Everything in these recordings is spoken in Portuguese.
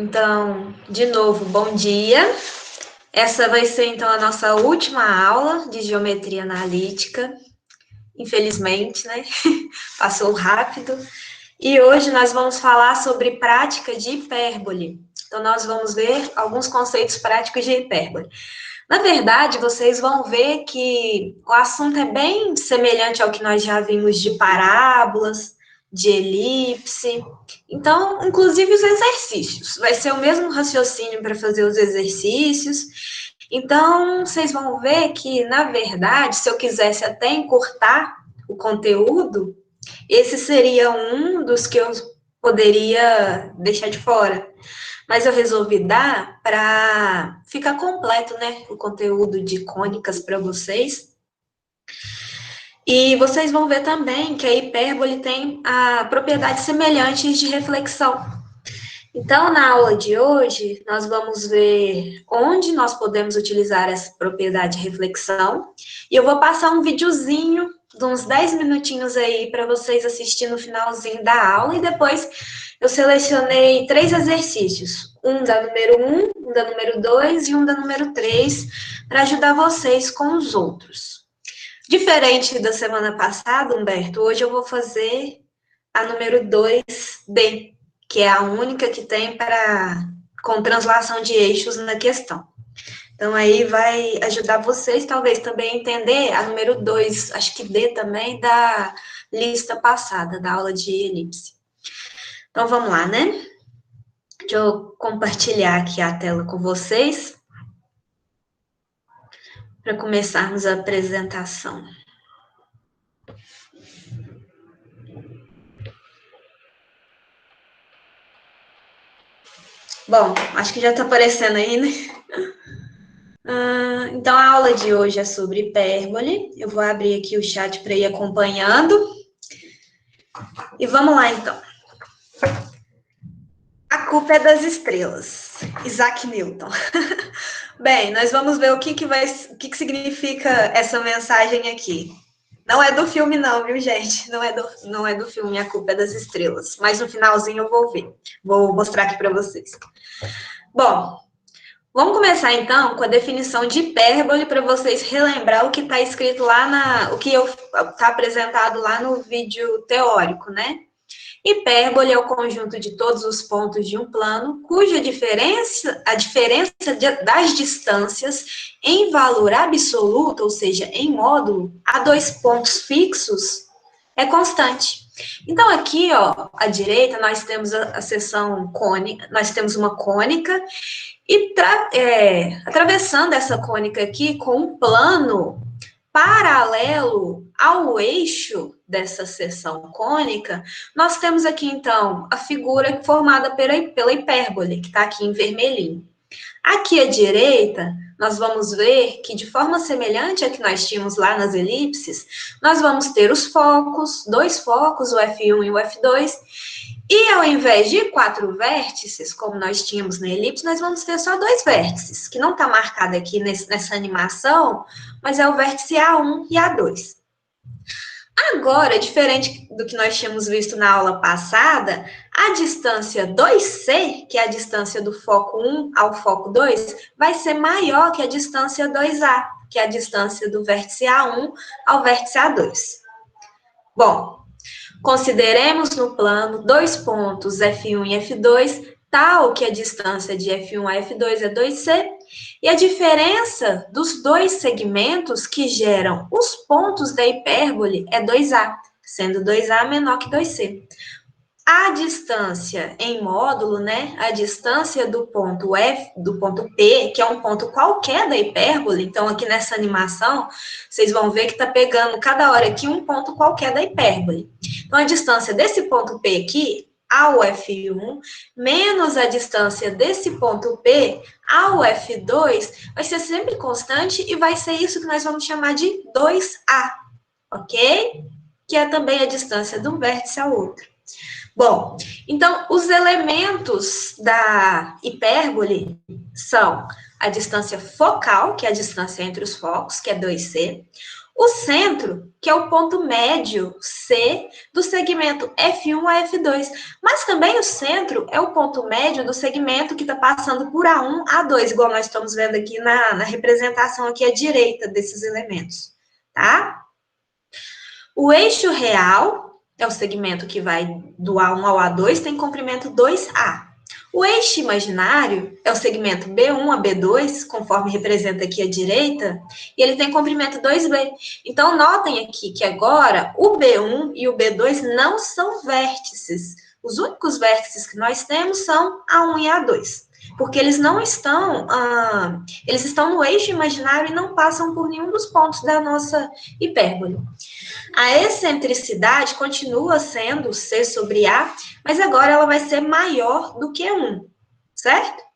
Então, de novo, bom dia. Essa vai ser, então, a nossa última aula de geometria analítica. Infelizmente, né? Passou rápido. E hoje nós vamos falar sobre prática de hipérbole. Então, nós vamos ver alguns conceitos práticos de hipérbole. Na verdade, vocês vão ver que o assunto é bem semelhante ao que nós já vimos de parábolas, de elipse. Então, inclusive os exercícios. Vai ser o mesmo raciocínio para fazer os exercícios. Então, vocês vão ver que, na verdade, se eu quisesse até encurtar o conteúdo, esse seria um dos que eu poderia deixar de fora. Mas eu resolvi dar para ficar completo, né, o conteúdo de cônicas para vocês. E vocês vão ver também que a hipérbole tem propriedades semelhantes de reflexão. Então, na aula de hoje, nós vamos ver onde nós podemos utilizar essa propriedade de reflexão. E eu vou passar um videozinho de uns 10 minutinhos aí para vocês assistirem no finalzinho da aula. E depois eu selecionei 3 exercícios. Um da número 1, um da número 2 e um da número 3, para ajudar vocês com os outros. Diferente da semana passada, Humberto, hoje eu vou fazer a número 2D, que é a única que tem com translação de eixos na questão. Então, aí vai ajudar vocês, talvez, também a entender a número 2, acho que D também, da lista passada, da aula de elipse. Então, vamos lá, né? Deixa eu compartilhar aqui a tela com vocês, para começarmos a apresentação. Bom, acho que já está aparecendo aí, né? Então, a aula de hoje é sobre hipérbole. Eu vou abrir aqui o chat para ir acompanhando. E vamos lá, então. A culpa é das estrelas. Isaac Newton. Bem, nós vamos ver o que significa essa mensagem aqui. Não é do filme, não, viu, gente? Não é do filme A Culpa é das Estrelas. Mas no finalzinho eu vou ver. Vou mostrar aqui para vocês. Bom, vamos começar então com a definição de hipérbole para vocês relembrar o que está escrito lá o que está apresentado lá no vídeo teórico, né? Hipérbole é o conjunto de todos os pontos de um plano cuja a diferença das distâncias em valor absoluto, ou seja, em módulo, a dois pontos fixos, é constante. Então, aqui, ó, à direita, nós temos a seção cônica, nós temos uma cônica, e atravessando essa cônica aqui com um plano paralelo ao eixo dessa seção cônica, nós temos aqui, então, a figura formada pela hipérbole, que está aqui em vermelhinho. Aqui à direita, nós vamos ver que, de forma semelhante à que nós tínhamos lá nas elipses, nós vamos ter os focos, 2 focos, o F1 e o F2, e ao invés de 4 vértices, como nós tínhamos na elipse, nós vamos ter só 2 vértices, que não está marcado aqui nessa animação, mas é o vértice A1 e A2. Agora, diferente do que nós tínhamos visto na aula passada, a distância 2C, que é a distância do foco 1 ao foco 2, vai ser maior que a distância 2A, que é a distância do vértice A1 ao vértice A2. Bom, consideremos no plano 2 pontos F1 e F2, tal que a distância de F1 a F2 é 2C, e a diferença dos 2 segmentos que geram os pontos da hipérbole é 2A, sendo 2A menor que 2C. A distância em módulo, né, a distância do ponto P, que é um ponto qualquer da hipérbole, então aqui nessa animação, vocês vão ver que está pegando cada hora aqui um ponto qualquer da hipérbole. Então, a distância desse ponto P aqui ao F1, menos a distância desse ponto P ao F2, vai ser sempre constante e vai ser isso que nós vamos chamar de 2A, ok? Que é também a distância de um vértice ao outro. Bom, então, os elementos da hipérbole são a distância focal, que é a distância entre os focos, que é 2C, O centro, que é o ponto médio C do segmento F1 a F2. Mas também o centro é o ponto médio do segmento que está passando por A1 a A2, igual nós estamos vendo aqui na representação aqui à direita desses elementos, tá? O eixo real é o segmento que vai do A1 ao A2, tem comprimento 2A. O eixo imaginário é o segmento B1 a B2, conforme representa aqui à direita, e ele tem comprimento 2B. Então, notem aqui que agora o B1 e o B2 não são vértices. Os únicos vértices que nós temos são A1 e A2, porque eles não estão, eles estão no eixo imaginário e não passam por nenhum dos pontos da nossa hipérbole. A excentricidade continua sendo C sobre A, mas agora ela vai ser maior do que 1, certo?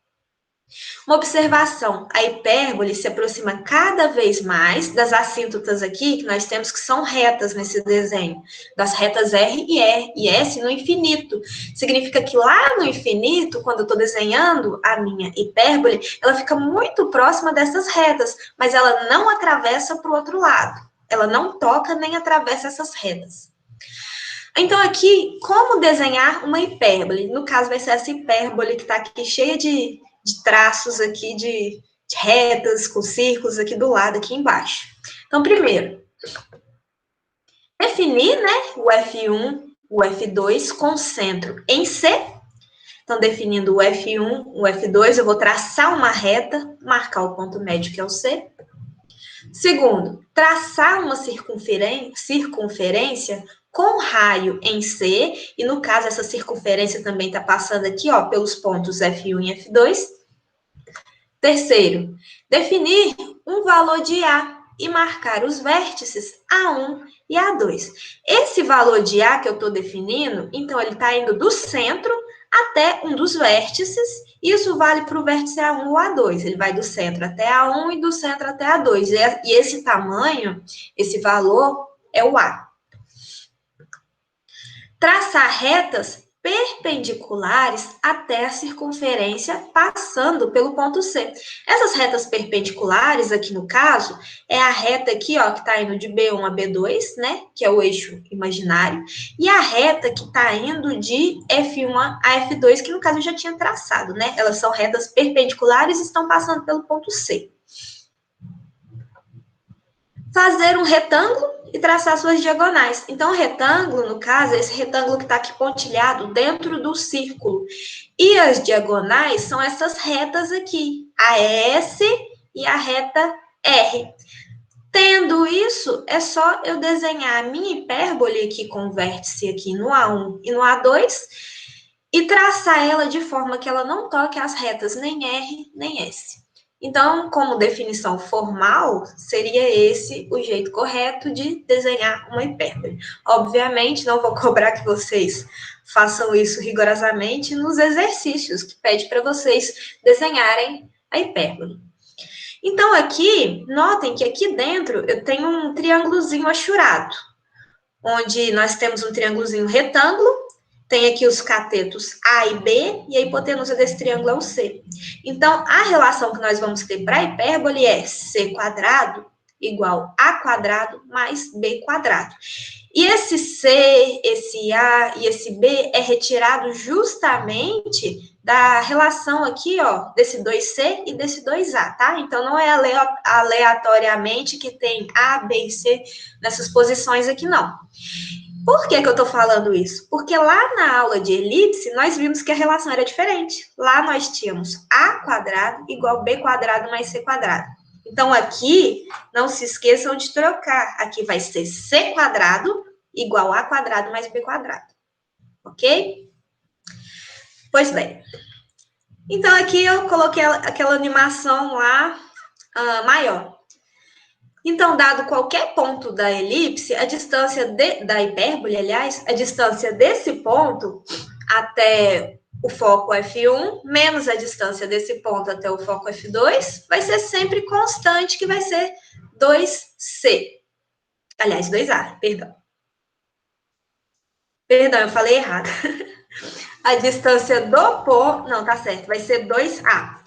Uma observação, a hipérbole se aproxima cada vez mais das assíntotas aqui, que nós temos que são retas nesse desenho, das retas R e S no infinito. Significa que lá no infinito, quando eu estou desenhando a minha hipérbole, ela fica muito próxima dessas retas, mas ela não atravessa para o outro lado. Ela não toca nem atravessa essas retas. Então, aqui, como desenhar uma hipérbole? No caso, vai ser essa hipérbole que está aqui cheia de traços aqui, de retas, com círculos aqui do lado, aqui embaixo. Então, primeiro, definir, né, o F1, o F2 com centro em C. Então, definindo o F1, o F2, eu vou traçar uma reta, marcar o ponto médio, que é o C. Segundo, traçar uma circunferência com raio em C, e no caso essa circunferência também está passando aqui, ó, pelos pontos F1 e F2. Terceiro, definir um valor de A e marcar os vértices A1 e A2. Esse valor de A que eu estou definindo, então ele está indo do centro até um dos vértices. Isso vale para o vértice A1 ou A2. Ele vai do centro até A1 e do centro até A2. E esse tamanho, esse valor, é o A. Traçar retas perpendiculares até a circunferência, passando pelo ponto C. Essas retas perpendiculares, aqui no caso, é a reta aqui, ó, que está indo de B1 a B2, né, que é o eixo imaginário, e a reta que está indo de F1 a F2, que no caso eu já tinha traçado, né, elas são retas perpendiculares e estão passando pelo ponto C. Fazer um retângulo e traçar suas diagonais. Então, o retângulo, no caso, é esse retângulo que está aqui pontilhado dentro do círculo. E as diagonais são essas retas aqui, a S e a reta R. Tendo isso, é só eu desenhar a minha hipérbole aqui com o vértice aqui no A1 e no A2 e traçar ela de forma que ela não toque as retas nem R nem S. Então, como definição formal, seria esse o jeito correto de desenhar uma hipérbole. Obviamente, não vou cobrar que vocês façam isso rigorosamente nos exercícios que pede para vocês desenharem a hipérbole. Então, aqui, notem que aqui dentro eu tenho um triângulozinho achurado, onde nós temos um triângulozinho retângulo, tem aqui os catetos A e B, e a hipotenusa desse triângulo é o C. Então, a relação que nós vamos ter para a hipérbole é C quadrado igual A quadrado mais B quadrado. E esse C, esse A e esse B é retirado justamente da relação aqui, ó, desse 2C e desse 2A, tá? Então, não é aleatoriamente que tem A, B e C nessas posições aqui, não. Por que eu estou falando isso? Porque lá na aula de elipse, nós vimos que a relação era diferente. Lá nós tínhamos A quadrado igual B quadrado mais C quadrado. Então, aqui, não se esqueçam de trocar. Aqui vai ser C quadrado igual A quadrado mais B quadrado. Ok? Pois bem. Então, aqui eu coloquei aquela animação lá maior. Então, dado qualquer ponto da elipse, a distância da hipérbole, aliás, a distância desse ponto até o foco F1, menos a distância desse ponto até o foco F2, vai ser sempre constante, que vai ser 2C. Aliás, 2A, perdão. Perdão, eu falei errado. A distância do ponto... Não, tá certo, vai ser 2A.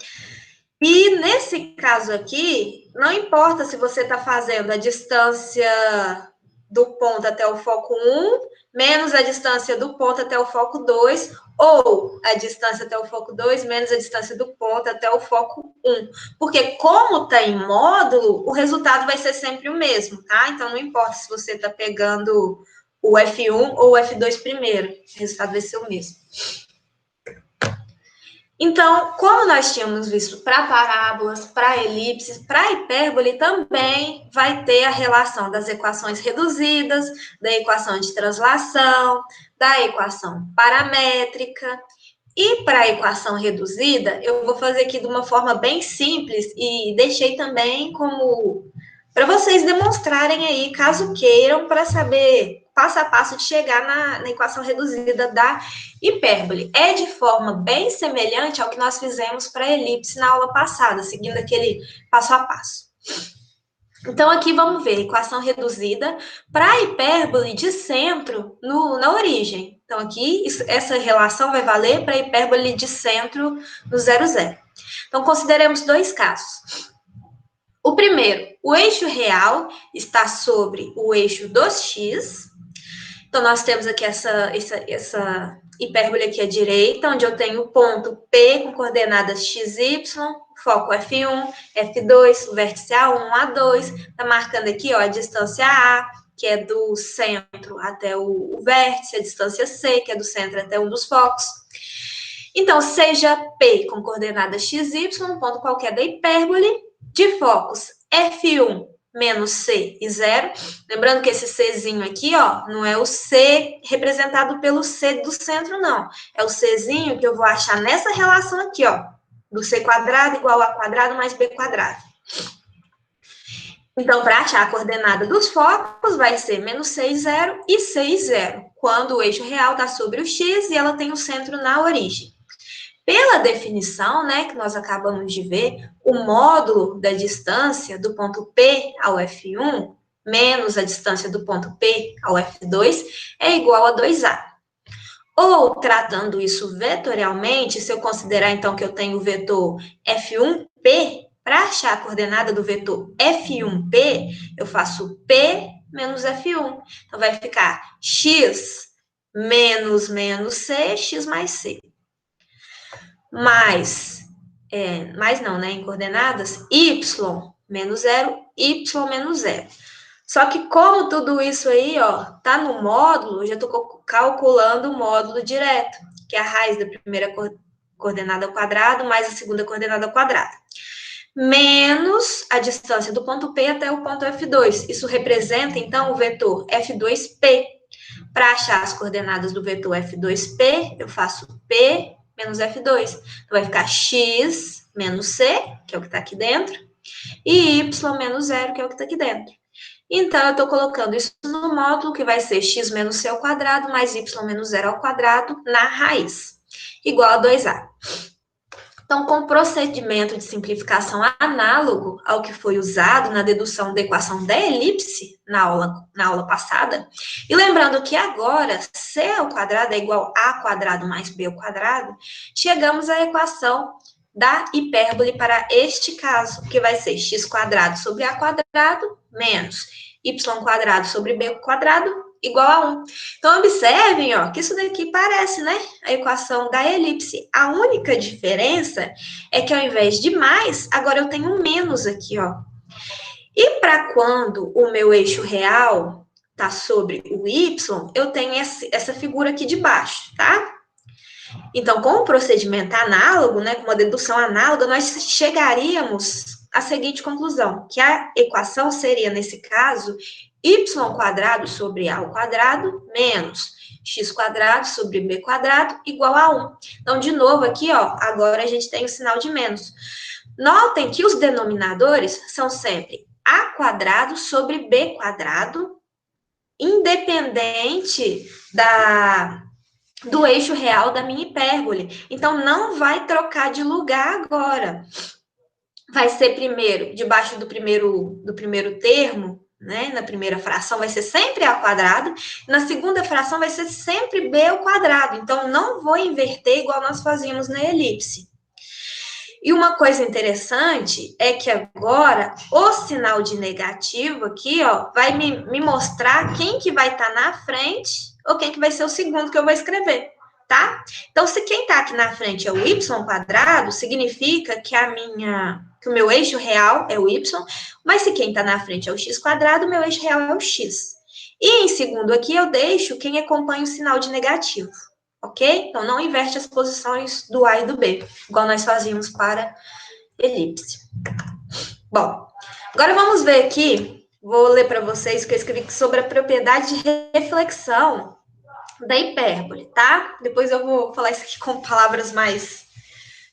E nesse caso aqui, não importa se você está fazendo a distância do ponto até o foco 1, menos a distância do ponto até o foco 2, ou a distância até o foco 2, menos a distância do ponto até o foco 1. Porque como está em módulo, o resultado vai ser sempre o mesmo, tá? Então, não importa se você está pegando o F1 ou o F2 primeiro, o resultado vai ser o mesmo. Então, como nós tínhamos visto para parábolas, para elipses, para hipérbole, também vai ter a relação das equações reduzidas, da equação de translação, da equação paramétrica. E para a equação reduzida, eu vou fazer aqui de uma forma bem simples e deixei também como para vocês demonstrarem aí, caso queiram, para saber passo a passo de chegar na equação reduzida da hipérbole. É de forma bem semelhante ao que nós fizemos para a elipse na aula passada, seguindo aquele passo a passo. Então, aqui vamos ver, equação reduzida para a hipérbole de centro na origem. Então, aqui, essa relação vai valer para a hipérbole de centro no 0, 0. Então, consideremos dois casos. O primeiro, o eixo real está sobre o eixo dos x. Então, nós temos aqui essa hipérbole aqui à direita, onde eu tenho o ponto P com coordenadas x, y, foco F1, F2, o vértice A1, A2. Está marcando aqui ó, a distância A, que é do centro até o vértice, a distância C, que é do centro até um dos focos. Então, seja P com coordenadas x, y, um ponto qualquer da hipérbole, de focos F1 menos C e 0. Lembrando que esse Czinho aqui, ó, não é o C representado pelo C do centro, não. É o Czinho que eu vou achar nessa relação aqui, ó, do C quadrado igual a quadrado mais B quadrado. Então, para achar a coordenada dos focos, vai ser menos C e 0 e C e 0, quando o eixo real está sobre o X e ela tem o centro na origem. Pela definição, né, que nós acabamos de ver, o módulo da distância do ponto P ao F1 menos a distância do ponto P ao F2 é igual a 2A. Ou, tratando isso vetorialmente, se eu considerar, então, que eu tenho o vetor F1P, para achar a coordenada do vetor F1P, eu faço P menos F1. Então, vai ficar x menos C, x mais C. Mais não, né, em coordenadas, y menos 0, y menos 0. Só que como tudo isso aí, ó, tá no módulo, eu já estou calculando o módulo direto, que é a raiz da primeira coordenada ao quadrado mais a segunda coordenada ao quadrado. Menos a distância do ponto P até o ponto F2. Isso representa, então, o vetor F2P. Para achar as coordenadas do vetor F2P, eu faço P menos F2. Então, vai ficar x menos C, que é o que está aqui dentro, e y menos 0, que é o que está aqui dentro. Então, eu estou colocando isso no módulo, que vai ser x menos C ao quadrado, mais y menos 0 ao quadrado, na raiz, igual a 2A. Então, com o procedimento de simplificação análogo ao que foi usado na dedução da equação da elipse na aula passada, e lembrando que agora C ao quadrado é igual a A quadrado mais B ao quadrado, chegamos à equação da hipérbole para este caso, que vai ser x quadrado sobre A quadrado menos y quadrado sobre B quadrado igual a 1. Então, observem, ó, que isso daqui parece, né, a equação da elipse. A única diferença é que ao invés de mais, agora eu tenho menos aqui, ó. E para quando o meu eixo real está sobre o y, eu tenho essa figura aqui de baixo, tá? Então, com o procedimento análogo, né, com uma dedução análoga, nós chegaríamos à seguinte conclusão, que a equação seria, nesse caso, y quadrado sobre a ao quadrado menos x quadrado sobre b quadrado igual a 1. Então, de novo aqui, ó, agora a gente tem o sinal de menos. Notem que os denominadores são sempre a quadrado sobre b quadrado, independente do eixo real da minha hipérbole. Então, não vai trocar de lugar agora. Vai ser primeiro, debaixo do primeiro termo, né, na primeira fração vai ser sempre a quadrado, na segunda fração vai ser sempre b ao quadrado, então não vou inverter igual nós fazíamos na elipse. E uma coisa interessante é que agora o sinal de negativo aqui, ó, vai me mostrar quem que vai estar na frente ou quem que vai ser o segundo que eu vou escrever, tá? Então, se quem está aqui na frente é o y quadrado, significa que que o meu eixo real é o y, mas se quem está na frente é o x quadrado, o meu eixo real é o x. E em segundo aqui eu deixo quem acompanha o sinal de negativo, ok? Então, não inverte as posições do A e do B, igual nós fazíamos para elipse. Bom, agora vamos ver aqui, vou ler para vocês o que eu escrevi sobre a propriedade de reflexão da hipérbole, tá? Depois eu vou falar isso aqui com palavras mais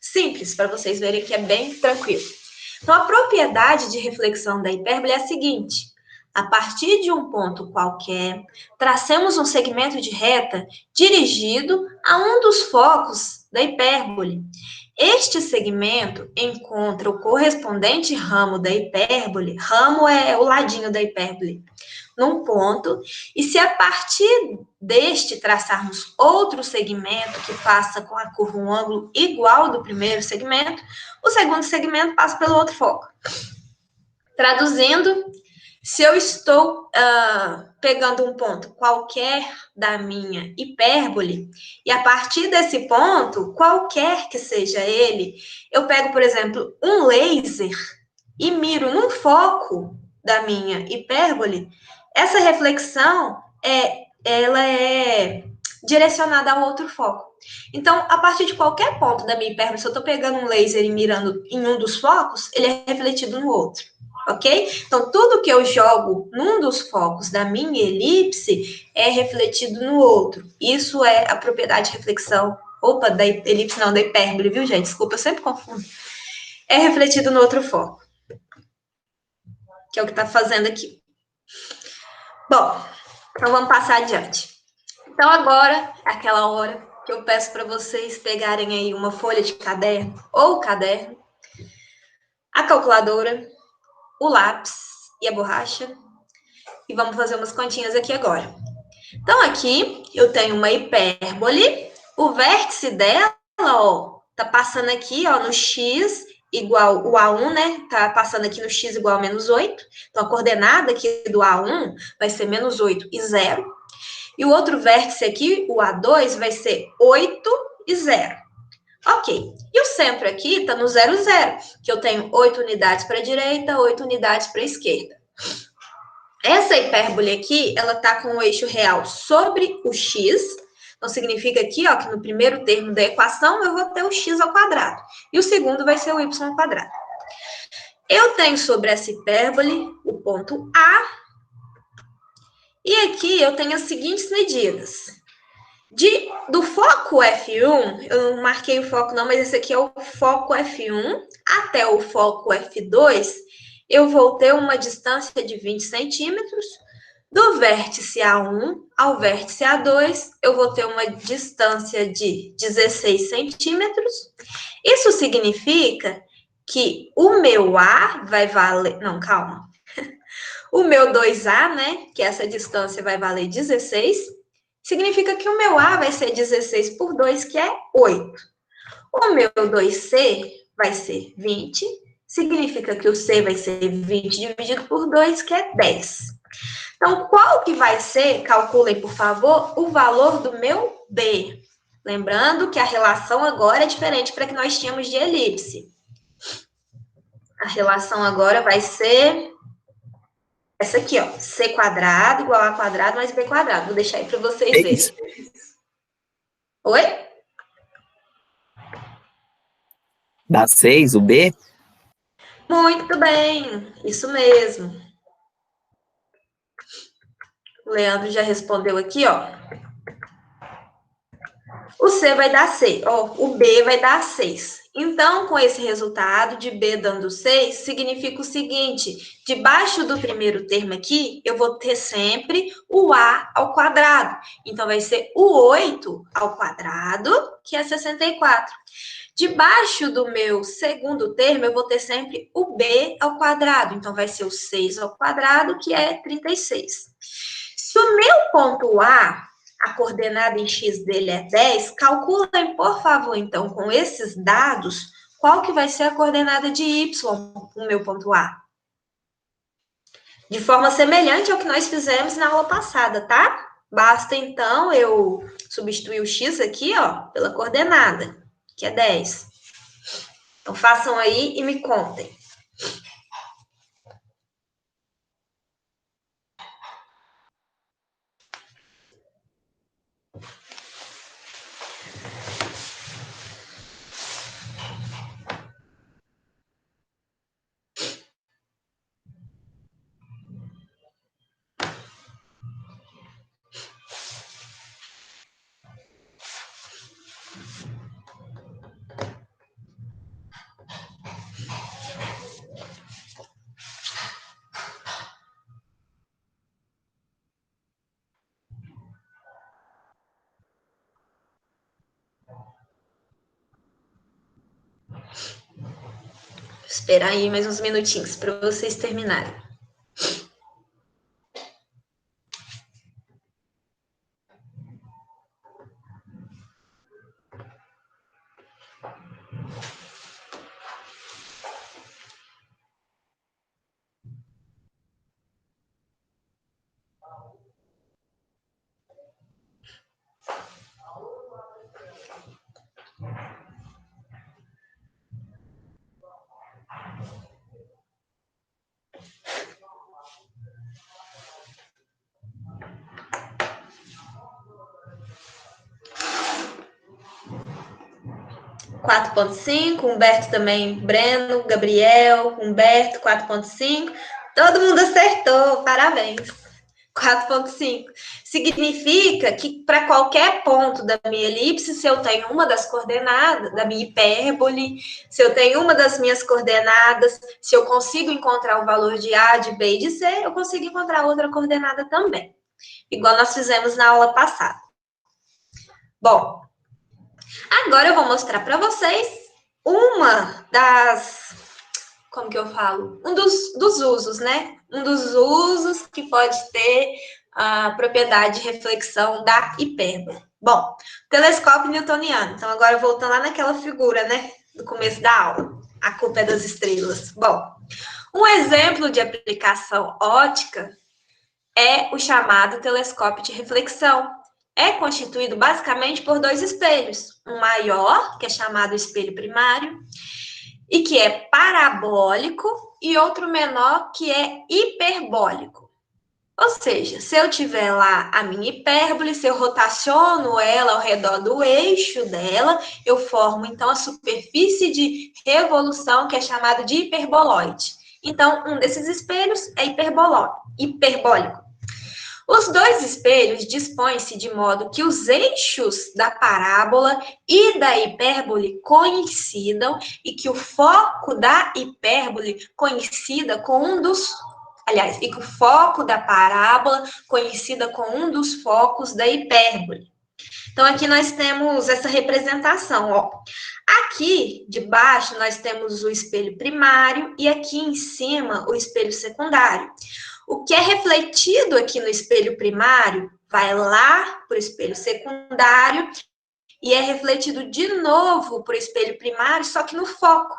simples, para vocês verem que é bem tranquilo. Então, a propriedade de reflexão da hipérbole é a seguinte: a partir de um ponto qualquer, tracemos um segmento de reta dirigido a um dos focos da hipérbole. Este segmento encontra o correspondente ramo da hipérbole, ramo é o ladinho da hipérbole, num ponto, e se a partir deste traçarmos outro segmento que passa com a curva um ângulo igual ao do primeiro segmento, o segundo segmento passa pelo outro foco. Traduzindo, se eu estou pegando um ponto qualquer da minha hipérbole, e a partir desse ponto, qualquer que seja ele, eu pego, por exemplo, um laser e miro num foco da minha hipérbole, essa reflexão ela é direcionada a outro foco. Então, a partir de qualquer ponto da minha hipérbole, se eu estou pegando um laser e mirando em um dos focos, ele é refletido no outro. Ok? Então, tudo que eu jogo num dos focos da minha elipse é refletido no outro. Isso é a propriedade de reflexão. Opa, da elipse não, da hipérbole, viu, gente? Desculpa, eu sempre confundo. É refletido no outro foco. Que é o que está fazendo aqui. Bom, então vamos passar adiante. Então, agora, é aquela hora que eu peço para vocês pegarem aí uma folha de caderno ou caderno, a calculadora, o lápis e a borracha, e vamos fazer umas continhas aqui agora. Então, aqui eu tenho uma hipérbole, o vértice dela, ó, tá passando aqui, ó, no x igual o A1, né? Tá passando aqui no x igual a menos 8. Então, a coordenada aqui do A1 vai ser menos 8 e 0. E o outro vértice aqui, o A2, vai ser 8 e 0. Ok. E o centro aqui está no 0, 0, que eu tenho 8 unidades para a direita, 8 unidades para a esquerda. Essa hipérbole aqui, ela está com o eixo real sobre o x. Então, significa aqui, ó, que no primeiro termo da equação, eu vou ter o x ao quadrado. E o segundo vai ser o y ao quadrado. Eu tenho sobre essa hipérbole o ponto A. E aqui eu tenho as seguintes medidas. Do foco F1, eu não marquei o foco não, mas esse aqui é o foco F1, até o foco F2, eu vou ter uma distância de 20 centímetros. Do vértice A1 ao vértice A2, eu vou ter uma distância de 16 centímetros. Isso significa que o meu A vai valer... Não, calma. O meu 2A, né, que essa distância vai valer 16, significa que o meu A vai ser 16 por 2, que é 8. O meu 2C vai ser 20, significa que o C vai ser 20 dividido por 2, que é 10. Então, qual que vai ser, calculem, por favor, o valor do meu B? Lembrando que a relação agora é diferente para que nós tínhamos de elipse. A relação agora vai ser essa aqui, ó, C quadrado igual a quadrado mais B quadrado. Vou deixar aí para vocês verem. Oi? Dá 6, o B? Muito bem, isso mesmo. O Leandro já respondeu aqui, ó. O C vai dar 6, ó, o B vai dar 6. Então, com esse resultado de B dando 6, significa o seguinte, debaixo do primeiro termo aqui, eu vou ter sempre o A ao quadrado. Então, vai ser o 8 ao quadrado, que é 64. Debaixo do meu segundo termo, eu vou ter sempre o B ao quadrado. Então, vai ser o 6 ao quadrado, que é 36. Se o meu ponto a coordenada em x dele é 10, calculem, por favor, então, com esses dados, qual que vai ser a coordenada de y, o meu ponto A. De forma semelhante ao que nós fizemos na aula passada, tá? Basta, então, eu substituir o x aqui, ó, pela coordenada, que é 10. Então, façam aí e me contem. Vou esperar aí mais uns minutinhos para vocês terminarem. Quatro ponto cinco, Humberto também, Breno, Gabriel, Humberto, 4.5. Todo mundo acertou, parabéns. 4.5. Significa que para qualquer ponto da minha elipse, se eu tenho uma das coordenadas, da minha hipérbole, se eu tenho uma das minhas coordenadas, se eu consigo encontrar o valor de A, de B e de C, eu consigo encontrar outra coordenada também. Igual nós fizemos na aula passada. Bom, agora eu vou mostrar para vocês uma das... Como que eu falo? Um dos usos, né? Um dos usos que pode ter a propriedade de reflexão da hipérbole. Bom, telescópio newtoniano. Então, agora voltando lá naquela figura, né? Do começo da aula. A culpa é das estrelas. Bom, um exemplo de aplicação ótica é o chamado telescópio de reflexão. É constituído basicamente por dois espelhos. Um maior, que é chamado espelho primário, e que é parabólico, e outro menor, que é hiperbólico. Ou seja, se eu tiver lá a minha hipérbole, se eu rotaciono ela ao redor do eixo dela, eu formo, então, a superfície de revolução, que é chamado de hiperboloide. Então, um desses espelhos é hiperbólico. Os dois espelhos dispõem-se de modo que os eixos da parábola e da hipérbole coincidam e que o foco da hipérbole coincida com um dos... Aliás, e que o foco da parábola coincida com um dos focos da hipérbole. Então, aqui nós temos essa representação, ó. Aqui, de baixo, nós temos o espelho primário e aqui em cima, o espelho secundário. O que é refletido aqui no espelho primário vai lá para o espelho secundário e é refletido de novo para o espelho primário, só que no foco.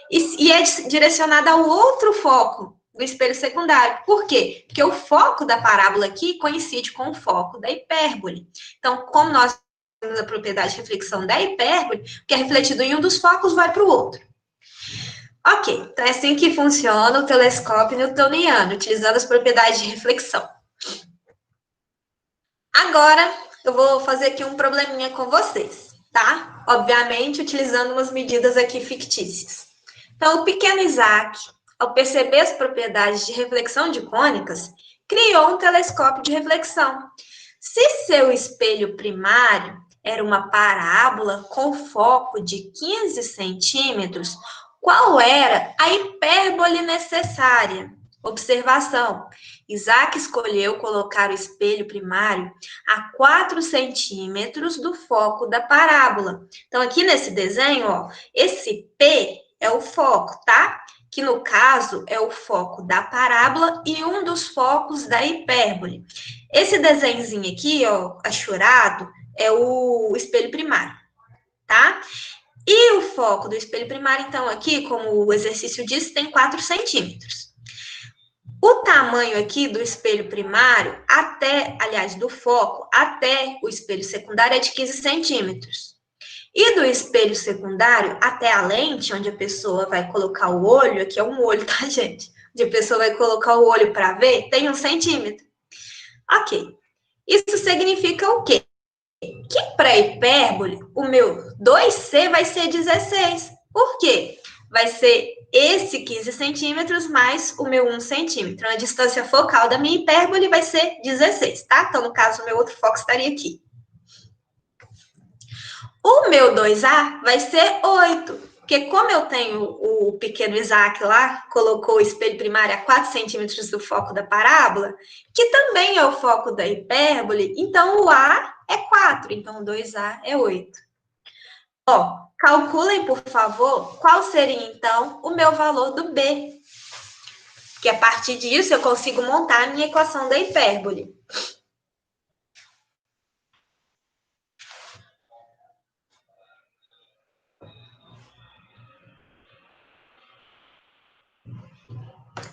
E é direcionado ao outro foco do espelho secundário. Por quê? Porque o foco da parábola aqui coincide com o foco da hipérbole. Então, como nós temos a propriedade de reflexão da hipérbole, o que é refletido em um dos focos vai para o outro. Ok, então é assim que funciona o telescópio newtoniano, utilizando as propriedades de reflexão. Agora, eu vou fazer aqui um probleminha com vocês, tá? Obviamente, utilizando umas medidas aqui fictícias. Então, o pequeno Isaac, ao perceber as propriedades de reflexão de cônicas, criou um telescópio de reflexão. Se seu espelho primário era uma parábola com foco de 15 centímetros, qual era a hipérbole necessária? Observação. Isaac escolheu colocar o espelho primário a 4 centímetros do foco da parábola. Então, aqui nesse desenho, ó, esse P é o foco, tá? Que no caso é o foco da parábola e um dos focos da hipérbole. Esse desenhozinho aqui, ó, achurado, é o espelho primário, tá? E o foco do espelho primário, então, aqui, como o exercício disse, tem 4 centímetros. O tamanho aqui do espelho primário aliás, do foco até o espelho secundário é de 15 centímetros. E do espelho secundário até a lente, onde a pessoa vai colocar o olho, aqui é um olho, tá, gente? Onde a pessoa vai colocar o olho para ver, tem 1 centímetro. Ok. Isso significa o quê? Que para hipérbole, o meu 2C vai ser 16. Por quê? Vai ser esse 15 centímetros mais o meu 1 centímetro. A distância focal da minha hipérbole vai ser 16, tá? Então, no caso, o meu outro foco estaria aqui. O meu 2A vai ser 8, porque como eu tenho o pequeno Isaac lá, colocou o espelho primário a 4 centímetros do foco da parábola, que também é o foco da hipérbole, então o A é 4, então o 2A é 8. Ó, calculem, por favor, qual seria, então, o meu valor do B. Que a partir disso eu consigo montar a minha equação da hipérbole.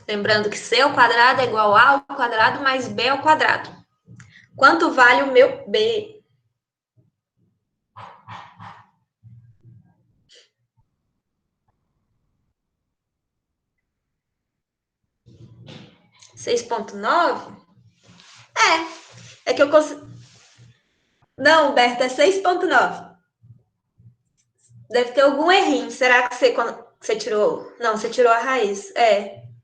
Lembrando que C ao quadrado é igual a ao quadrado mais B ao quadrado. Quanto vale o meu B? (6,9)? É que eu consigo... Não, Berta, é 6,9. Deve ter algum errinho. Será que você tirou... Não, você tirou a raiz.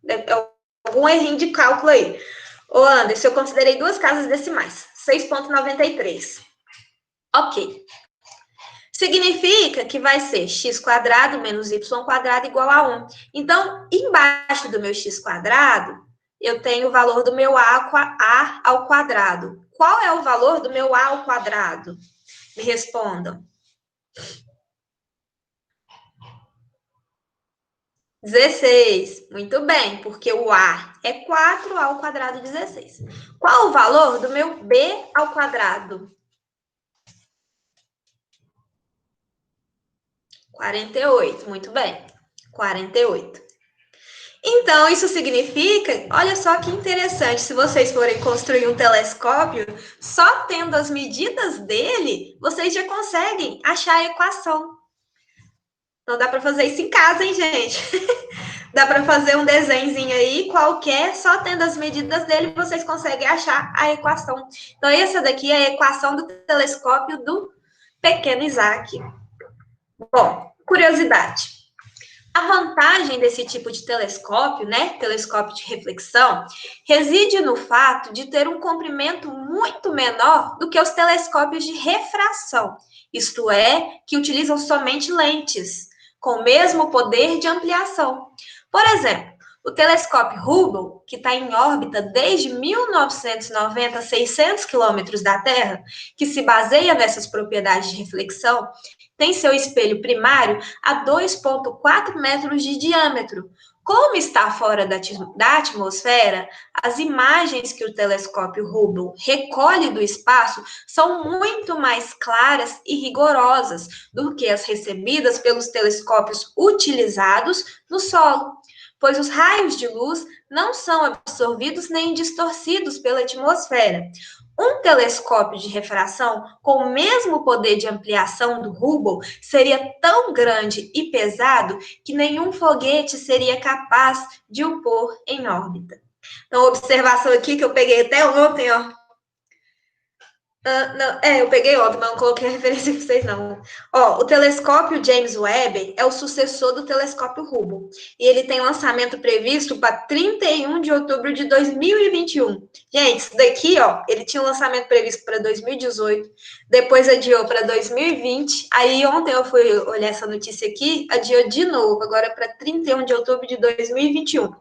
Deve ter algum errinho de cálculo aí. Ô, Anderson, eu considerei 2 casas decimais. 6,93. Ok. Significa que vai ser x quadrado menos y quadrado igual a 1. Então, embaixo do meu x quadrado, eu tenho o valor do meu a ao quadrado. Qual é o valor do meu a ao quadrado? Me respondam. 16. Muito bem, porque o a é 4, a ao quadrado 16. Qual o valor do meu b ao quadrado? 48. Muito bem. 48. Então, isso significa, olha só que interessante, se vocês forem construir um telescópio, só tendo as medidas dele, vocês já conseguem achar a equação. Então, dá para fazer isso em casa, hein, gente? Dá para fazer um desenhozinho aí, qualquer, só tendo as medidas dele, vocês conseguem achar a equação. Então, essa daqui é a equação do telescópio do pequeno Isaac. Bom, curiosidade. A vantagem desse tipo de telescópio, né, telescópio de reflexão, reside no fato de ter um comprimento muito menor do que os telescópios de refração, isto é, que utilizam somente lentes, com o mesmo poder de ampliação. Por exemplo, o telescópio Hubble, que está em órbita desde 1990 a 600 quilômetros da Terra, que se baseia nessas propriedades de reflexão, tem seu espelho primário a 2,4 metros de diâmetro. Como está fora da atmosfera, as imagens que o telescópio Hubble recolhe do espaço são muito mais claras e rigorosas do que as recebidas pelos telescópios utilizados no solo, pois os raios de luz não são absorvidos nem distorcidos pela atmosfera. Um telescópio de refração com o mesmo poder de ampliação do Hubble seria tão grande e pesado que nenhum foguete seria capaz de o pôr em órbita. Então, observação aqui que eu peguei até ontem, ó. Eu peguei óbvio, mas não coloquei a referência para vocês, não. Ó, o telescópio James Webb é o sucessor do telescópio Hubble. E ele tem lançamento previsto para 31 de outubro de 2021. Gente, isso daqui, ó, ele tinha um lançamento previsto para 2018, depois adiou para 2020. Aí ontem eu fui olhar essa notícia aqui, adiou de novo, agora para 31 de outubro de 2021.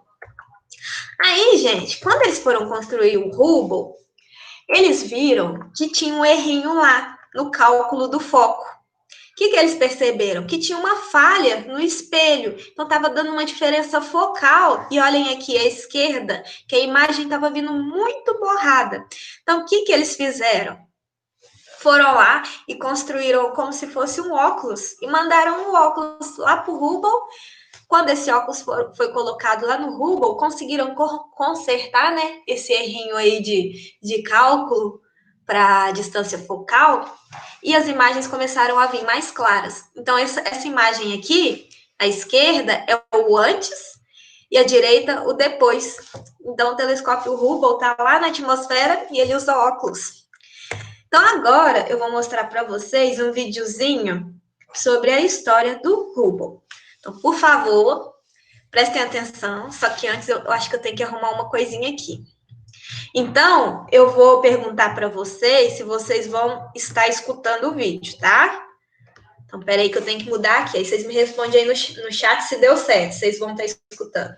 Aí, gente, quando eles foram construir o Hubble, eles viram que tinha um errinho lá no cálculo do foco. O que eles perceberam? Que tinha uma falha no espelho. Então, estava dando uma diferença focal. E olhem aqui à esquerda, que a imagem estava vindo muito borrada. Então, o que eles fizeram? foram lá e construíram como se fosse um óculos e mandaram o óculos lá para o Hubble. Quando esse óculos foi colocado lá no Hubble, conseguiram consertar, né, esse errinho aí de cálculo para a distância focal, e as imagens começaram a vir mais claras. Então, essa imagem aqui, à esquerda, é o antes, e à direita, o depois. Então, o telescópio Hubble está lá na atmosfera e ele usa óculos. Então, agora eu vou mostrar para vocês um videozinho sobre a história do Hubble. Então, por favor, prestem atenção, só que antes eu acho que eu tenho que arrumar uma coisinha aqui. Então, eu vou perguntar para vocês se vocês vão estar escutando o vídeo, tá? Então, peraí que eu tenho que mudar aqui. Aí vocês me respondem aí no chat se deu certo, vocês vão estar escutando.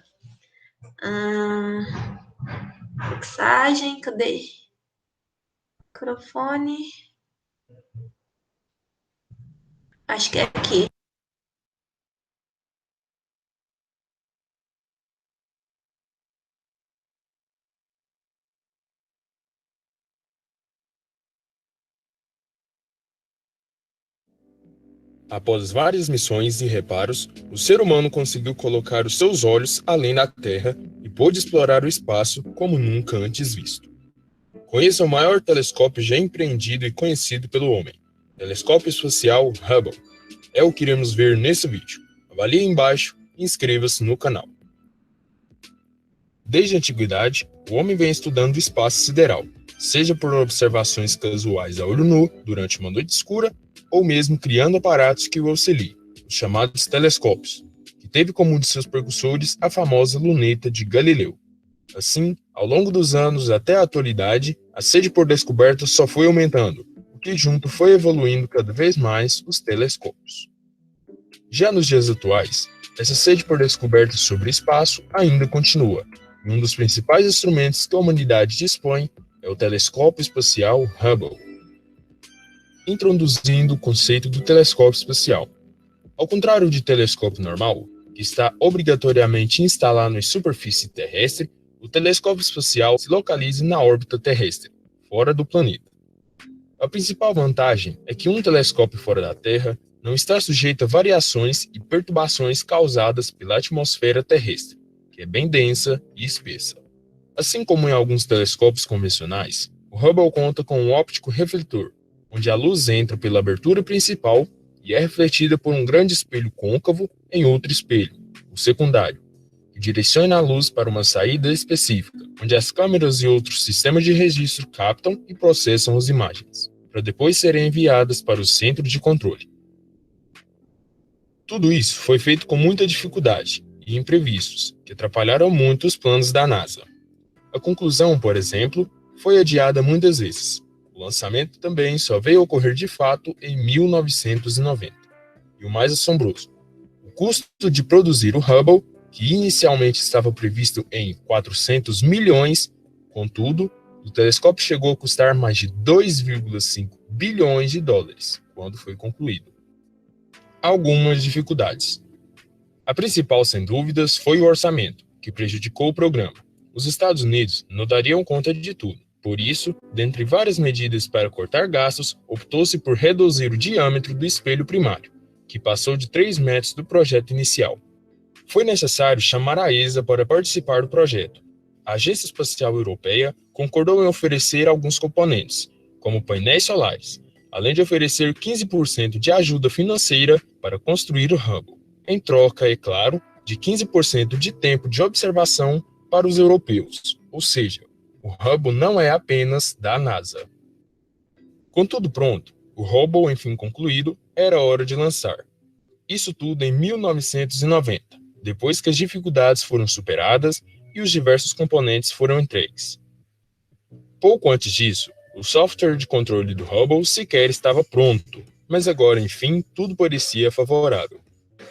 Mixagem, cadê? Microfone. Acho que é aqui. Após várias missões e reparos, o ser humano conseguiu colocar os seus olhos além da Terra e pôde explorar o espaço como nunca antes visto. Conheça o maior telescópio já empreendido e conhecido pelo homem, Telescópio Espacial Hubble. É o que iremos ver nesse vídeo. Avalie embaixo e inscreva-se no canal. Desde a antiguidade, o homem vem estudando o espaço sideral, seja por observações casuais a olho nu durante uma noite escura, ou mesmo criando aparatos que o auxiliem, os chamados telescópios, que teve como um de seus precursores a famosa luneta de Galileu. Assim, ao longo dos anos até a atualidade, a sede por descobertas só foi aumentando, o que junto foi evoluindo cada vez mais os telescópios. Já nos dias atuais, essa sede por descobertas sobre o espaço ainda continua, e um dos principais instrumentos que a humanidade dispõe é o Telescópio Espacial Hubble. Introduzindo o conceito do telescópio espacial. Ao contrário de telescópio normal, que está obrigatoriamente instalado em superfície terrestre, o telescópio espacial se localiza na órbita terrestre, fora do planeta. A principal vantagem é que um telescópio fora da Terra não está sujeito a variações e perturbações causadas pela atmosfera terrestre, que é bem densa e espessa. Assim como em alguns telescópios convencionais, o Hubble conta com um óptico refletor, onde a luz entra pela abertura principal e é refletida por um grande espelho côncavo em outro espelho, o secundário, que direciona a luz para uma saída específica, onde as câmeras e outros sistemas de registro captam e processam as imagens, para depois serem enviadas para o centro de controle. Tudo isso foi feito com muita dificuldade e imprevistos, que atrapalharam muito os planos da NASA. A conclusão, por exemplo, foi adiada muitas vezes. O lançamento também só veio ocorrer de fato em 1990. E o mais assombroso, o custo de produzir o Hubble, que inicialmente estava previsto em 400 milhões, contudo, o telescópio chegou a custar mais de 2,5 bilhões de dólares quando foi concluído. Algumas dificuldades. A principal, sem dúvidas, foi o orçamento, que prejudicou o programa. Os Estados Unidos não dariam conta de tudo. Por isso, dentre várias medidas para cortar gastos, optou-se por reduzir o diâmetro do espelho primário, que passou de 3 metros do projeto inicial. Foi necessário chamar a ESA para participar do projeto. A Agência Espacial Europeia concordou em oferecer alguns componentes, como painéis solares, além de oferecer 15% de ajuda financeira para construir o Hubble, em troca, é claro, de 15% de tempo de observação para os europeus, ou seja, o Hubble não é apenas da NASA. Com tudo pronto, o Hubble, enfim concluído, era hora de lançar. Isso tudo em 1990, depois que as dificuldades foram superadas e os diversos componentes foram entregues. Pouco antes disso, o software de controle do Hubble sequer estava pronto, mas agora, enfim, tudo parecia favorável.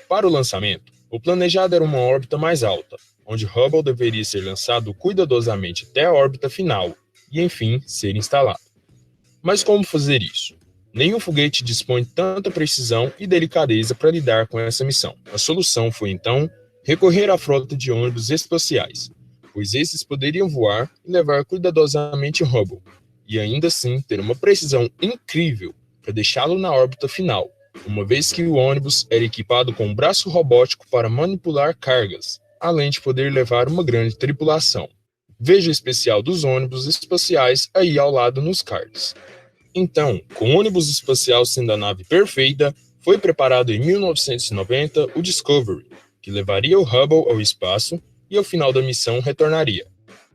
Para o lançamento, o planejado era uma órbita mais alta, onde Hubble deveria ser lançado cuidadosamente até a órbita final e, enfim, ser instalado. Mas como fazer isso? Nenhum foguete dispõe de tanta precisão e delicadeza para lidar com essa missão. A solução foi, então, recorrer à frota de ônibus espaciais, pois esses poderiam voar e levar cuidadosamente o Hubble, e ainda assim ter uma precisão incrível para deixá-lo na órbita final, uma vez que o ônibus era equipado com um braço robótico para manipular cargas, além de poder levar uma grande tripulação. Veja o especial dos ônibus espaciais aí ao lado nos cards. Então, com o ônibus espacial sendo a nave perfeita, foi preparado em 1990 o Discovery, que levaria o Hubble ao espaço e ao final da missão retornaria.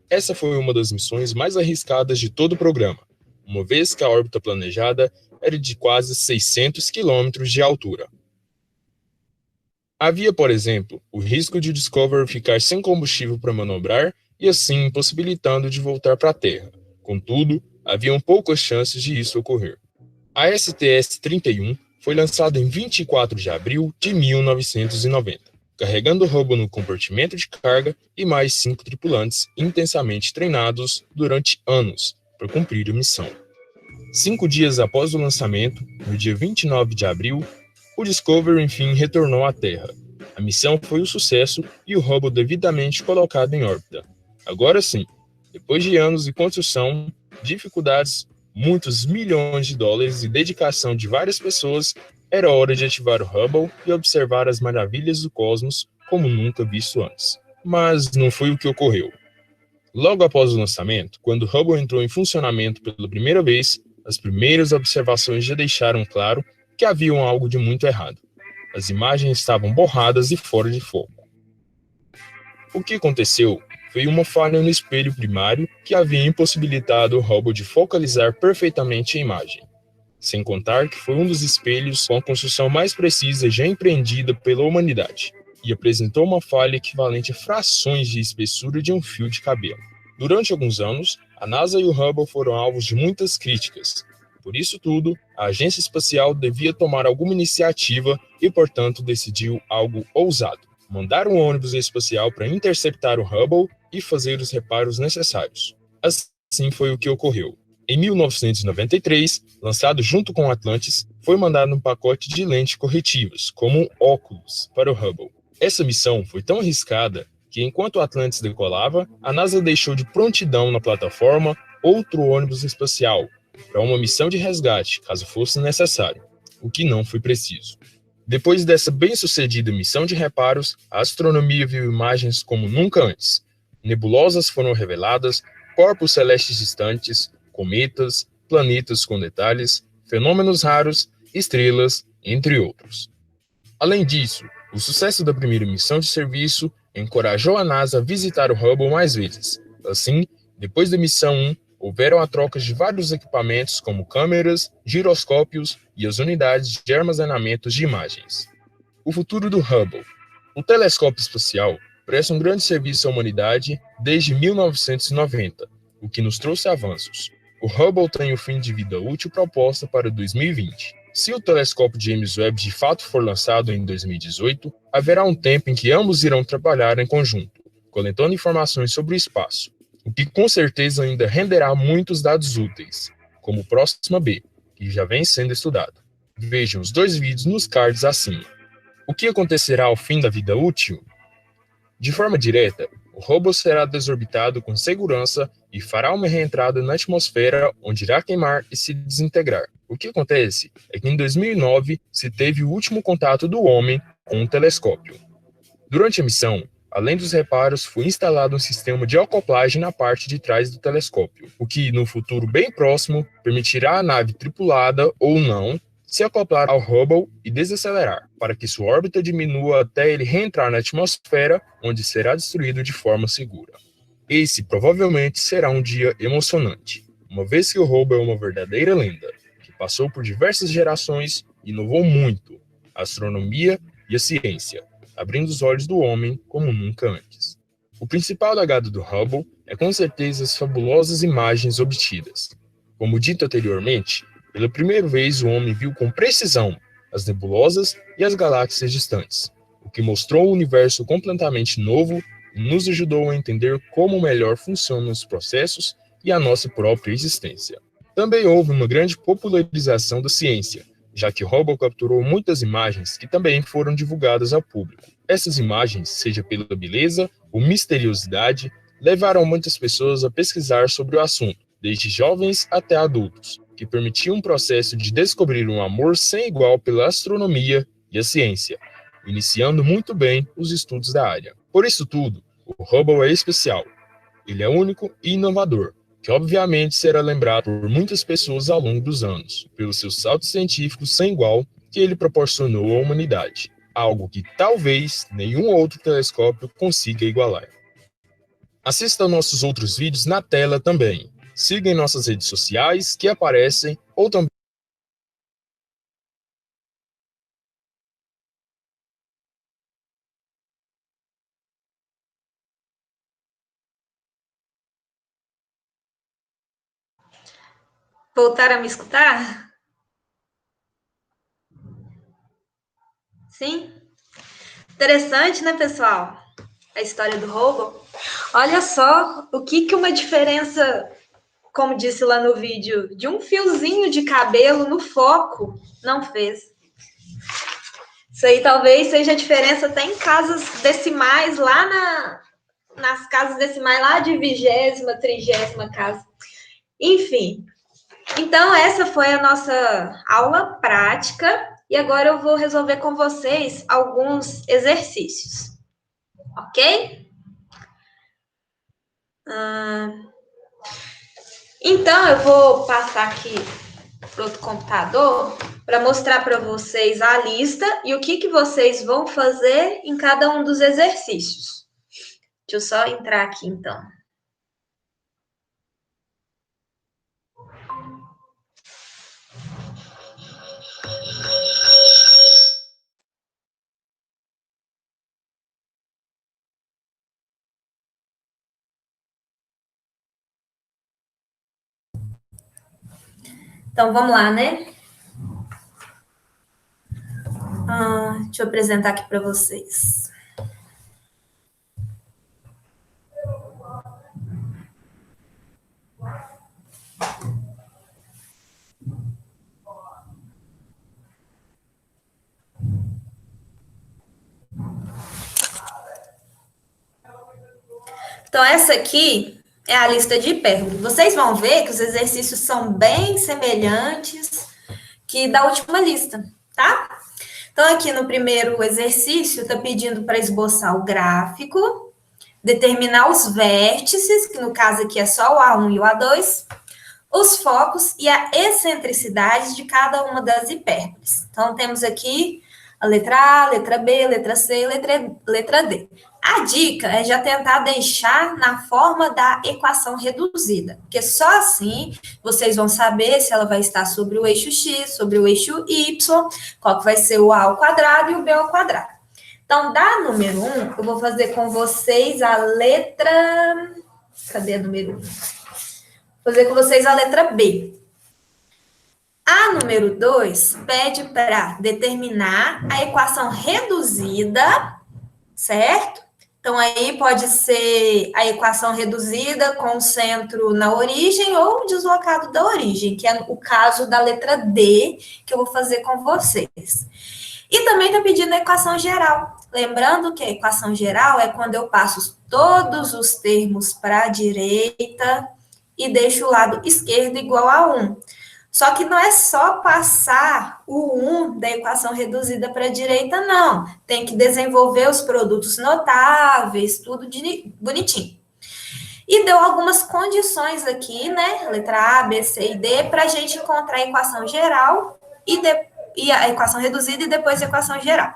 Essa foi uma das missões mais arriscadas de todo o programa, uma vez que a órbita planejada era de quase 600 quilômetros de altura. Havia, por exemplo, o risco de o Discovery ficar sem combustível para manobrar e assim impossibilitando de voltar para a Terra. Contudo, haviam poucas chances de isso ocorrer. A STS-31 foi lançada em 24 de abril de 1990, carregando o Hubble no compartimento de carga e mais 5 tripulantes intensamente treinados durante anos para cumprir a missão. 5 dias após o lançamento, no dia 29 de abril, o Discovery enfim retornou à Terra. A missão foi um sucesso e o Hubble devidamente colocado em órbita. Agora sim, depois de anos de construção, dificuldades, muitos milhões de dólares e dedicação de várias pessoas, era hora de ativar o Hubble e observar as maravilhas do cosmos como nunca visto antes. Mas não foi o que ocorreu. Logo após o lançamento, quando o Hubble entrou em funcionamento pela primeira vez, as primeiras observações já deixaram claro que havia algo de muito errado. As imagens estavam borradas e fora de foco. O que aconteceu foi uma falha no espelho primário que havia impossibilitado o Hubble de focalizar perfeitamente a imagem. Sem contar que foi um dos espelhos com a construção mais precisa já empreendida pela humanidade, e apresentou uma falha equivalente a frações de espessura de um fio de cabelo. Durante alguns anos, a NASA e o Hubble foram alvos de muitas críticas. Por isso tudo, a agência espacial devia tomar alguma iniciativa e, portanto, decidiu algo ousado: mandar um ônibus espacial para interceptar o Hubble e fazer os reparos necessários. Assim foi o que ocorreu. Em 1993, lançado junto com o Atlantis, foi mandado um pacote de lentes corretivas, como um óculos, para o Hubble. Essa missão foi tão arriscada que, enquanto o Atlantis decolava, a NASA deixou de prontidão na plataforma outro ônibus espacial, para uma missão de resgate, caso fosse necessário, o que não foi preciso. Depois dessa bem-sucedida missão de reparos, a astronomia viu imagens como nunca antes. Nebulosas foram reveladas, corpos celestes distantes, cometas, planetas com detalhes, fenômenos raros, estrelas, entre outros. Além disso, o sucesso da primeira missão de serviço encorajou a NASA a visitar o Hubble mais vezes. Assim, depois da missão 1, houveram a troca de vários equipamentos como câmeras, giroscópios e as unidades de armazenamento de imagens. O futuro do Hubble. O telescópio espacial presta um grande serviço à humanidade desde 1990, o que nos trouxe avanços. O Hubble tem o fim de vida útil proposta para 2020. Se o telescópio James Webb de fato for lançado em 2018, haverá um tempo em que ambos irão trabalhar em conjunto, coletando informações sobre o espaço, o que com certeza ainda renderá muitos dados úteis, como o Próxima B, que já vem sendo estudado. Vejam os 2 vídeos nos cards acima. O que acontecerá ao fim da vida útil? De forma direta, o Hubble será desorbitado com segurança e fará uma reentrada na atmosfera, onde irá queimar e se desintegrar. O que acontece é que em 2009 se teve o último contato do homem com um telescópio. Durante a missão, além dos reparos, foi instalado um sistema de acoplagem na parte de trás do telescópio, o que, no futuro bem próximo, permitirá à nave tripulada ou não se acoplar ao Hubble e desacelerar, para que sua órbita diminua até ele reentrar na atmosfera, onde será destruído de forma segura. Esse provavelmente será um dia emocionante, uma vez que o Hubble é uma verdadeira lenda, que passou por diversas gerações e inovou muito a astronomia e a ciência, abrindo os olhos do homem como nunca antes. O principal legado do Hubble é com certeza as fabulosas imagens obtidas. Como dito anteriormente, pela primeira vez o homem viu com precisão as nebulosas e as galáxias distantes, o que mostrou um universo completamente novo e nos ajudou a entender como melhor funcionam os processos e a nossa própria existência. Também houve uma grande popularização da ciência, já que Hubble capturou muitas imagens que também foram divulgadas ao público. Essas imagens, seja pela beleza ou misteriosidade, levaram muitas pessoas a pesquisar sobre o assunto, desde jovens até adultos, que permitia um processo de descobrir um amor sem igual pela astronomia e a ciência, iniciando muito bem os estudos da área. Por isso tudo, o Hubble é especial. Ele é único e inovador, que obviamente será lembrado por muitas pessoas ao longo dos anos, pelos seus saltos científicos sem igual que ele proporcionou à humanidade, algo que talvez nenhum outro telescópio consiga igualar. Assista aos nossos outros vídeos na tela também. Siga em nossas redes sociais que aparecem ou também Voltaram a me escutar? Sim? Interessante, né, pessoal? A história do Hubble. Olha só o que uma diferença, como disse lá no vídeo, de um fiozinho de cabelo no foco não fez. Isso aí talvez seja a diferença até em casas decimais, nas casas decimais lá de 20ª, 30ª casa. Enfim, então essa foi a nossa aula prática e agora eu vou resolver com vocês alguns exercícios, ok? Então eu vou passar aqui para outro computador para mostrar para vocês a lista e o que vocês vão fazer em cada um dos exercícios. Deixa eu só entrar aqui, então. Então, vamos lá, né? Deixa eu apresentar aqui para vocês. Então, essa aqui é a lista de hipérbole. Vocês vão ver que os exercícios são bem semelhantes que da última lista, tá? Então, aqui no primeiro exercício, está pedindo para esboçar o gráfico, determinar os vértices, que no caso aqui é só o A1 e o A2, os focos e a excentricidade de cada uma das hipérboles. Então, temos aqui a letra A, letra B, letra C e letra D. A dica é já tentar deixar na forma da equação reduzida, porque só assim vocês vão saber se ela vai estar sobre o eixo X, sobre o eixo Y, qual que vai ser o A ao quadrado e o B ao quadrado. Então, da número 1, eu vou fazer com vocês a letra... Cadê a número 1? Vou fazer com vocês a letra B. A número 2 pede para determinar a equação reduzida, certo? Então, aí pode ser a equação reduzida com o centro na origem ou deslocado da origem, que é o caso da letra D, que eu vou fazer com vocês. E também está pedindo a equação geral. Lembrando que a equação geral é quando eu passo todos os termos para a direita e deixo o lado esquerdo igual a 1. Só que não é só passar o 1 da equação reduzida para a direita, não. Tem que desenvolver os produtos notáveis, tudo bonitinho. E deu algumas condições aqui, né? Letra A, B, C e D, para a gente encontrar a equação geral e a equação reduzida e depois a equação geral.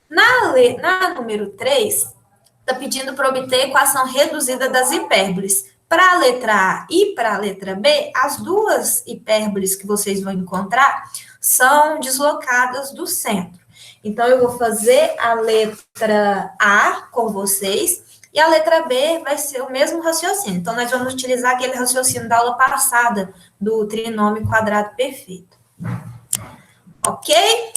Na número 3, está pedindo para obter a equação reduzida das hipérboles. Para a letra A e para a letra B, as duas hipérboles que vocês vão encontrar são deslocadas do centro. Então, eu vou fazer a letra A com vocês e a letra B vai ser o mesmo raciocínio. Então, nós vamos utilizar aquele raciocínio da aula passada, do trinômio quadrado perfeito. Ok?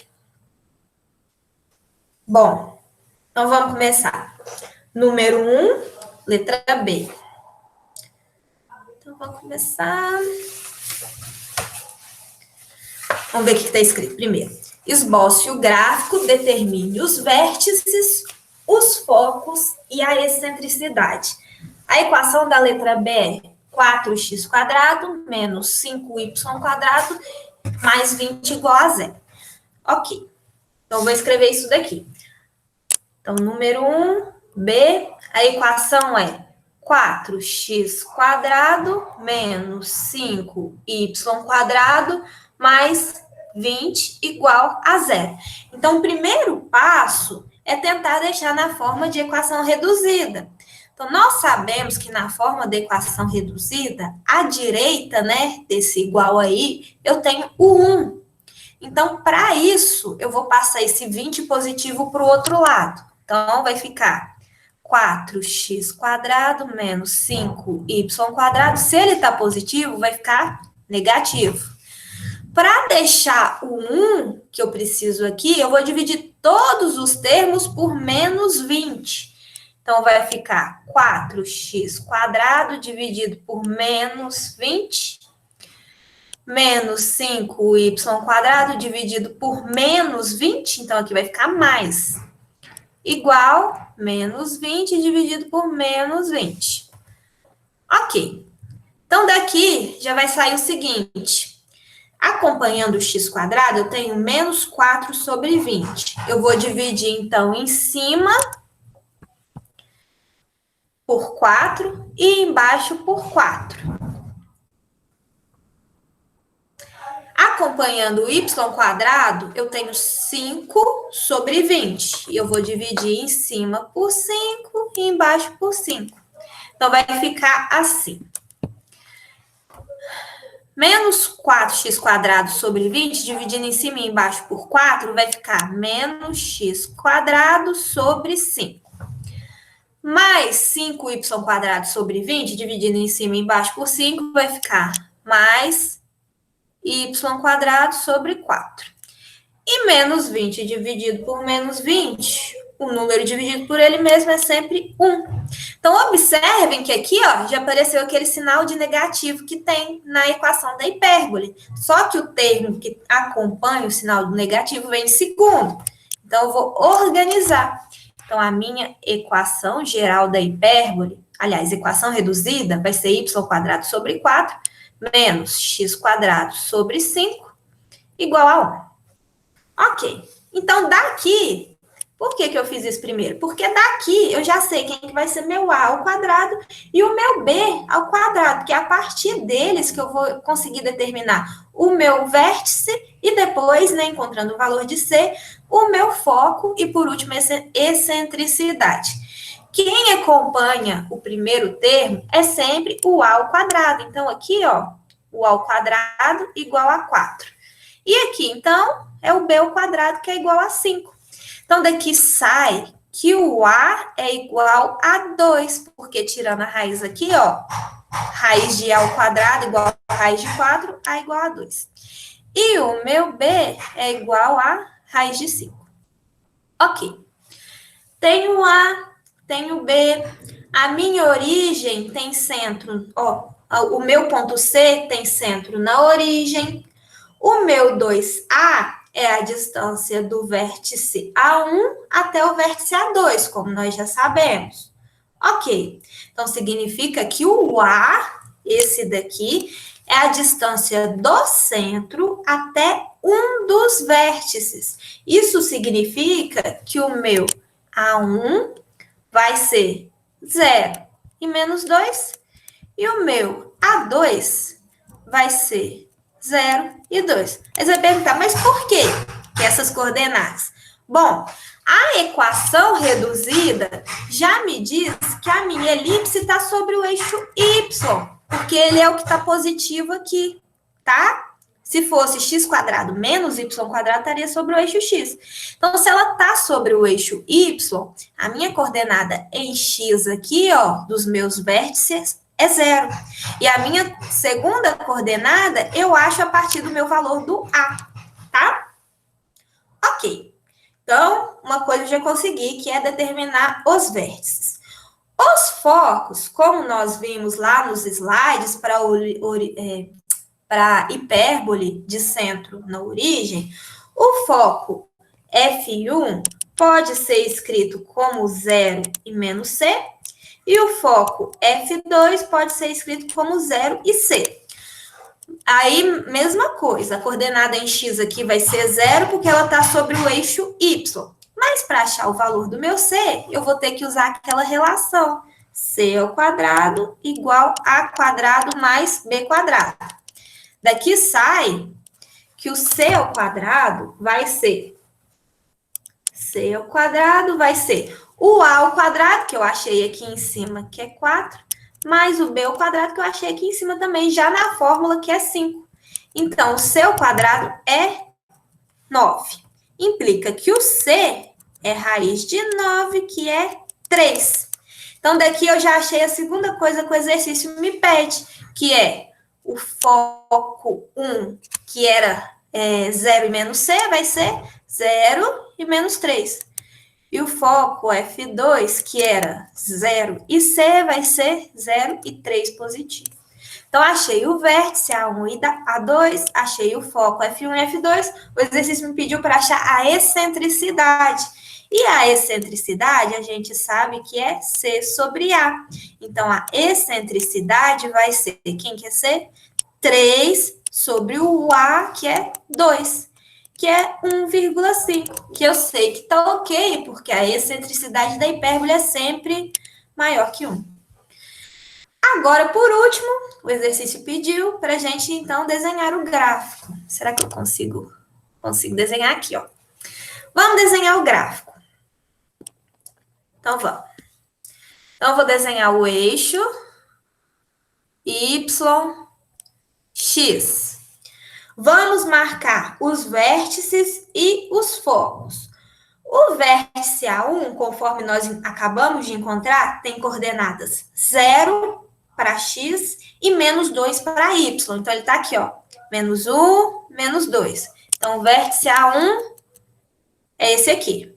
Bom, então vamos começar. Número 1, letra B. Então, vamos começar. Vamos ver o que está escrito primeiro. Esboce o gráfico, determine os vértices, os focos e a excentricidade. A equação da letra B é 4x² menos 5y² mais 20 igual a zero. Ok. Então, vou escrever isso daqui. Então, número 1, B, a equação é 4x² menos 5y² mais 20 igual a zero. Então, o primeiro passo é tentar deixar na forma de equação reduzida. Então, nós sabemos que na forma da equação reduzida, à direita, né, desse igual aí, eu tenho o 1. Então, para isso, eu vou passar esse 20 positivo para o outro lado. Então, vai ficar 4x² menos 5y². Se ele está positivo, vai ficar negativo. Para deixar o 1, que eu preciso aqui, eu vou dividir todos os termos por menos 20. Então, vai ficar 4x² dividido por menos 20, menos 5y² dividido por menos 20, então aqui vai ficar mais, igual menos 20 dividido por menos 20. Ok. Então, daqui já vai sair o seguinte. Acompanhando o x², eu tenho menos 4 sobre 20. Eu vou dividir, então, em cima por 4 e embaixo por 4. Acompanhando o y², eu tenho 5 sobre 20. E eu vou dividir em cima por 5 e embaixo por 5. Então, vai ficar assim. Menos 4x² sobre 20, dividindo em cima e embaixo por 4, vai ficar menos x² sobre 5. Mais 5y² sobre 20, dividindo em cima e embaixo por 5, vai ficar mais y² sobre 4. E menos 20 dividido por menos 20, o número dividido por ele mesmo é sempre 1. Então, observem que aqui, ó, já apareceu aquele sinal de negativo que tem na equação da hipérbole. Só que o termo que acompanha o sinal do negativo vem em segundo. Então, eu vou organizar. Então, a minha equação geral da hipérbole, aliás, equação reduzida, vai ser y² sobre 4 menos x² sobre 5 igual a 1. Ok. Então, daqui... Por que eu fiz isso primeiro? Porque daqui eu já sei quem que vai ser meu A ao quadrado e o meu B ao quadrado, que é a partir deles que eu vou conseguir determinar o meu vértice e depois, né, encontrando o valor de C, o meu foco e, por último, excentricidade. Quem acompanha o primeiro termo é sempre o A ao quadrado. Então, aqui, ó, o A ao quadrado igual a 4. E aqui, então, é o B ao quadrado, que é igual a 5. Então, daqui sai que o A é igual a 2, porque tirando a raiz aqui, ó, raiz de A ao quadrado igual a raiz de 4, A igual a 2. E o meu B é igual a raiz de 5. Ok. Tenho A, tenho B, a minha origem tem centro, ó, o meu ponto C tem centro na origem, o meu 2A é a distância do vértice A1 até o vértice A2, como nós já sabemos. Ok. Então, significa que o A, esse daqui, é a distância do centro até um dos vértices. Isso significa que o meu A1 vai ser 0 e menos 2, e o meu A2 vai ser 0 e 2. Aí você vai perguntar, mas por quê que essas coordenadas? Bom, a equação reduzida já me diz que a minha elipse está sobre o eixo Y, porque ele é o que está positivo aqui, tá? Se fosse x² menos y², estaria sobre o eixo X. Então, se ela está sobre o eixo Y, a minha coordenada em X aqui, ó, dos meus vértices, é 0. E a minha segunda coordenada, eu acho a partir do meu valor do A, tá? Ok. Então, uma coisa eu já consegui, que é determinar os vértices. Os focos, como nós vimos lá nos slides, para hipérbole de centro na origem, o foco F1 pode ser escrito como 0 e menos C, E o foco F2 pode ser escrito como 0 e C. Aí, mesma coisa, a coordenada em x aqui vai ser 0, porque ela está sobre o eixo y. Mas para achar o valor do meu C, eu vou ter que usar aquela relação. C ao quadrado igual a quadrado mais b quadrado. Daqui sai que o C ao quadrado vai ser C ao quadrado vai ser o A ao quadrado, que eu achei aqui em cima, que é 4, mais o B ao quadrado, que eu achei aqui em cima também, já na fórmula, que é 5. Então, o C ao quadrado é 9. Implica que o C é raiz de 9, que é 3. Então, daqui eu já achei a segunda coisa que o exercício me pede, que é o foco 1, que era 0 e menos C, vai ser 0 e menos 3. E o foco F2, que era 0 e C, vai ser 0 e 3 positivo. Então, achei o vértice A1 e A2, achei o foco F1 e F2. O exercício me pediu para achar a excentricidade. E a excentricidade, a gente sabe que é C sobre A. Então, a excentricidade vai ser, quem que é C? 3 sobre o A, que é 2, que é 1,5, que eu sei que tá ok, porque a excentricidade da hipérbole é sempre maior que 1. Agora, por último, o exercício pediu para a gente, então, desenhar o gráfico. Será que eu consigo desenhar aqui, ó? Vamos desenhar o gráfico. Então, vamos. Então, eu vou desenhar o eixo Y, X. Vamos marcar os vértices e os focos. O vértice A1, conforme nós acabamos de encontrar, tem coordenadas 0 para X e menos 2 para Y. Então, ele está aqui, ó, menos 1, menos 2. Então, o vértice A1 é esse aqui.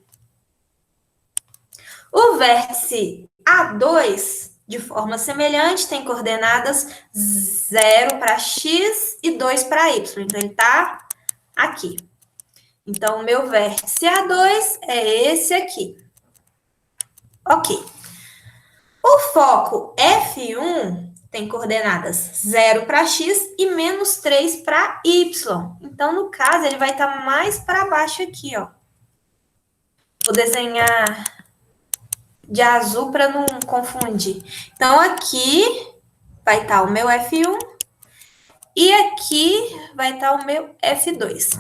O vértice A2, de forma semelhante, tem coordenadas 0 para X e 2 para Y. Então, ele está aqui. Então, o meu vértice A2 é esse aqui. Ok. O foco F1 tem coordenadas 0 para X e menos 3 para Y. Então, no caso, ele vai estar mais para baixo aqui, ó. Vou desenhar de azul para não confundir. Então, aqui vai estar o meu F1 e aqui vai estar o meu F2.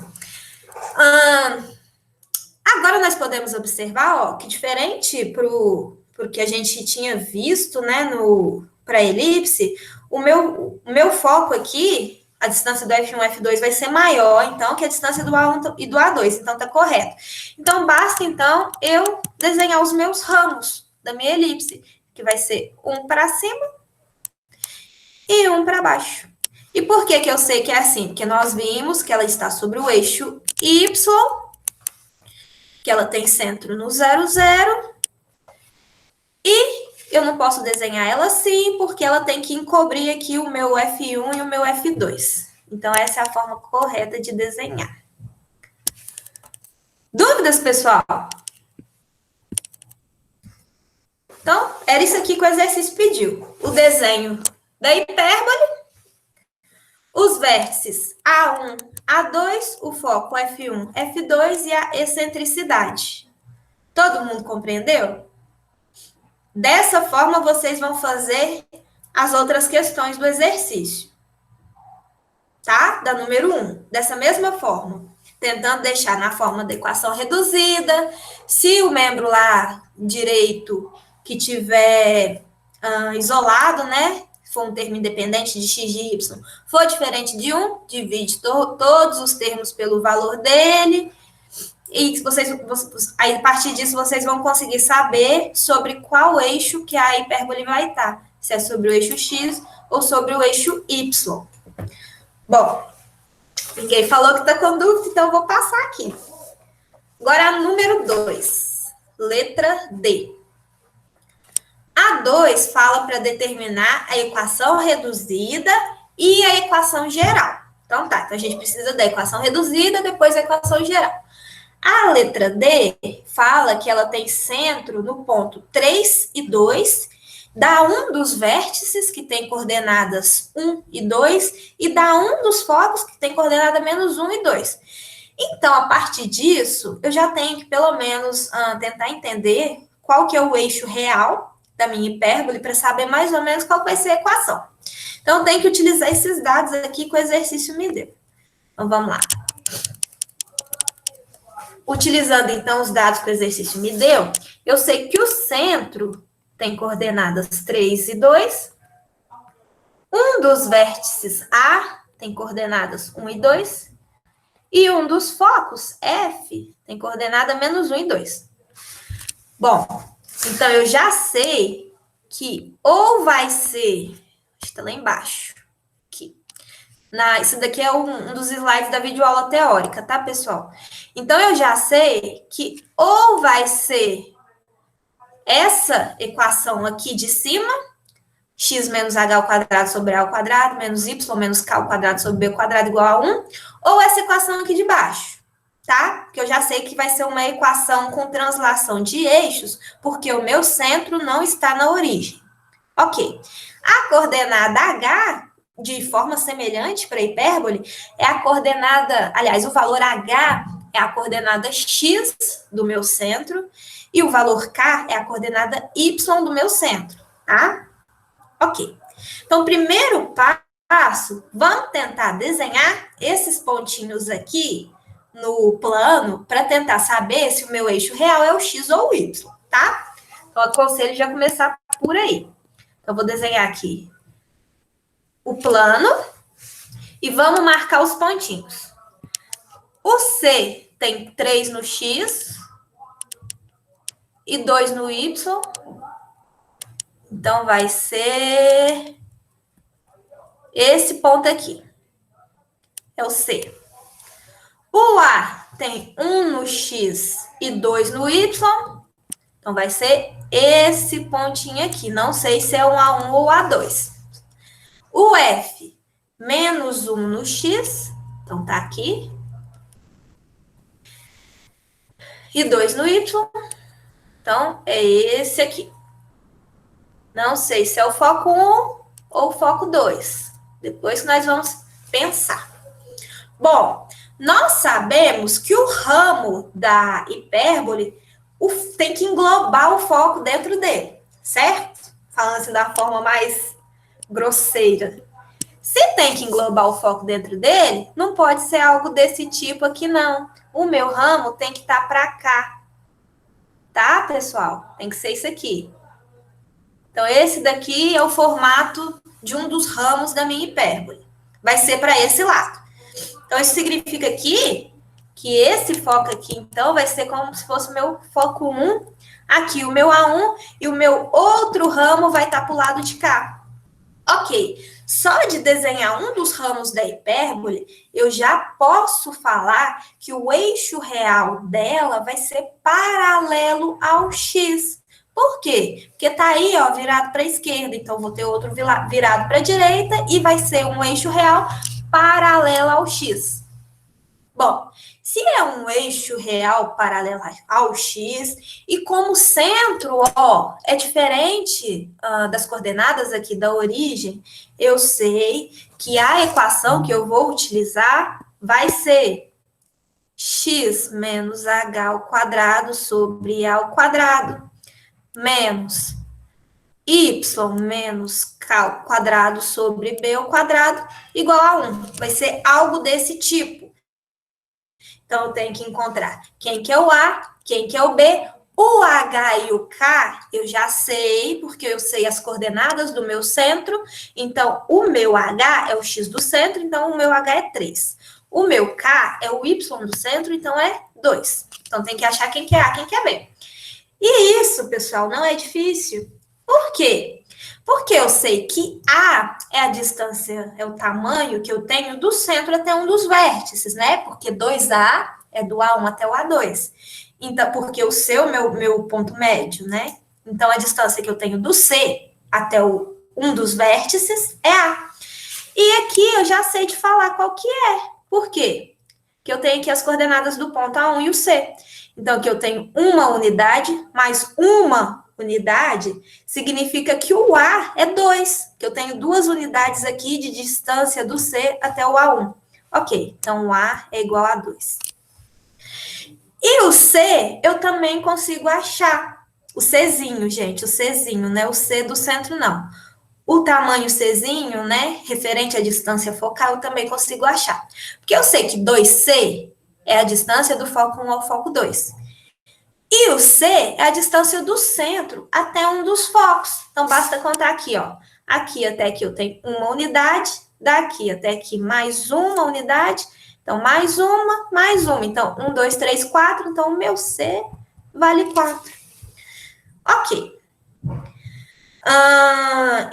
Agora, nós podemos observar, ó, que diferente pro que a gente tinha visto, né, para elipse, o meu foco aqui, a distância do F1 e F2 vai ser maior, então, que a distância do A1 e do A2, então tá correto. Então, basta, então, eu desenhar os meus ramos da minha elipse, que vai ser um para cima e um para baixo. E por que eu sei que é assim? Porque nós vimos que ela está sobre o eixo Y, que ela tem centro no 0, 0, e eu não posso desenhar ela assim, porque ela tem que encobrir aqui o meu F1 e o meu F2. Então, essa é a forma correta de desenhar. Dúvidas, pessoal? Então, era isso aqui que o exercício pediu. O desenho da hipérbole, os vértices A1, A2, o foco F1, F2 e a excentricidade. Todo mundo compreendeu? Dessa forma, vocês vão fazer as outras questões do exercício. Tá? Da número 1. Dessa mesma forma. Tentando deixar na forma da equação reduzida. Se o membro lá direito que tiver isolado, né? For um termo independente de x de y, for diferente de 1, divide todos os termos pelo valor dele. E aí, a partir disso, vocês vão conseguir saber sobre qual eixo que a hipérbole vai estar. Se é sobre o eixo X ou sobre o eixo Y. Bom, ninguém falou que está com dúvida, então eu vou passar aqui. Agora, número 2. Letra D. A 2 fala para determinar a equação reduzida e a equação geral. Então, tá. Então, a gente precisa da equação reduzida, depois a equação geral. A letra D fala que ela tem centro no ponto 3 e 2 dá um dos vértices, que tem coordenadas 1 e 2, e dá um dos focos, que tem coordenada menos 1 e 2. Então, a partir disso, eu já tenho que, pelo menos, tentar entender qual que é o eixo real da minha hipérbole, para saber mais ou menos qual vai ser a equação. Então, eu tenho que utilizar esses dados aqui que o exercício me deu. Então, vamos lá. Utilizando, então, os dados que o exercício me deu, eu sei que o centro tem coordenadas 3 e 2. Um dos vértices A tem coordenadas 1 e 2. E um dos focos, F, tem coordenada menos 1 e 2. Bom, então eu já sei que ou vai ser... Está lá embaixo. Aqui. Isso daqui é um dos slides da videoaula teórica, tá, pessoal? Então, eu já sei que ou vai ser essa equação aqui de cima, x menos h ao quadrado sobre a ao quadrado, menos y menos k ao quadrado sobre b ao quadrado igual a 1, ou essa equação aqui de baixo, tá? Porque eu já sei que vai ser uma equação com translação de eixos, porque o meu centro não está na origem. Ok. A coordenada h, de forma semelhante para a hipérbole, é a coordenada, aliás, o valor h é a coordenada x do meu centro, e o valor k é a coordenada y do meu centro, tá? Ok. Então, primeiro passo, vamos tentar desenhar esses pontinhos aqui no plano para tentar saber se o meu eixo real é o x ou o y, tá? Então, aconselho já começar por aí. Então, vou desenhar aqui o plano e vamos marcar os pontinhos. O C tem 3 no X e 2 no Y. Então, vai ser esse ponto aqui. É o C. O A tem 1 no X e 2 no Y. Então, vai ser esse pontinho aqui. Não sei se é um A1 ou A2. O F, menos 1 no X. Então, tá aqui. E 2 no Y. Então, é esse aqui. Não sei se é o foco 1 ou o foco 2. Depois que nós vamos pensar. Bom, nós sabemos que o ramo da hipérbole tem que englobar o foco dentro dele, certo? Falando assim da forma mais grosseira. Se tem que englobar o foco dentro dele, não pode ser algo desse tipo aqui, não. O meu ramo tem que estar para cá. Tá, pessoal? Tem que ser isso aqui. Então, esse daqui é o formato de um dos ramos da minha hipérbole. Vai ser para esse lado. Então, isso significa aqui que esse foco aqui, então, vai ser como se fosse o meu foco 1, aqui o meu A1, e o meu outro ramo vai estar para o lado de cá. Ok. Só de desenhar um dos ramos da hipérbole, eu já posso falar que o eixo real dela vai ser paralelo ao x. Por quê? Porque tá aí, ó, virado para a esquerda. Então, vou ter outro virado para a direita e vai ser um eixo real paralelo ao x. Bom, se é um eixo real paralelo ao x, e como centro, ó, é diferente das coordenadas aqui da origem, eu sei que a equação que eu vou utilizar vai ser x menos h ao quadrado sobre a ao quadrado, menos y menos k ao quadrado sobre b ao quadrado, igual a 1. Vai ser algo desse tipo. Então, eu tenho que encontrar quem que é o A, quem que é o B. O H e o K, eu já sei, porque eu sei as coordenadas do meu centro. Então, o meu H é o X do centro, então o meu H é 3. O meu K é o Y do centro, então é 2. Então, tem que achar quem que é A, quem que é B. E isso, pessoal, não é difícil. Por quê? Porque eu sei que A é a distância, é o tamanho que eu tenho do centro até um dos vértices, né? Porque 2A é do A1 até o A2. Então, porque o C é o meu ponto médio, né? Então, a distância que eu tenho do C até um dos vértices é A. E aqui eu já sei de falar qual que é. Por quê? Porque eu tenho aqui as coordenadas do ponto A1 e o C. Então, aqui eu tenho uma unidade mais uma unidade, significa que o A é 2, que eu tenho 2 unidades aqui de distância do C até o A1. Ok, então o A é igual a 2. E o C, eu também consigo achar. O Czinho, gente, o Czinho, né? O C do centro, não. O tamanho Czinho, né? Referente à distância focal, eu também consigo achar. Porque eu sei que 2C é a distância do foco 1 ao foco 2. E o C é a distância do centro até um dos focos. Então, basta contar aqui, ó. Aqui até aqui eu tenho uma unidade, daqui até aqui mais uma unidade. Então, mais uma, mais uma. Então, 1, 2, 3, 4. Então, o meu C vale 4. Ok.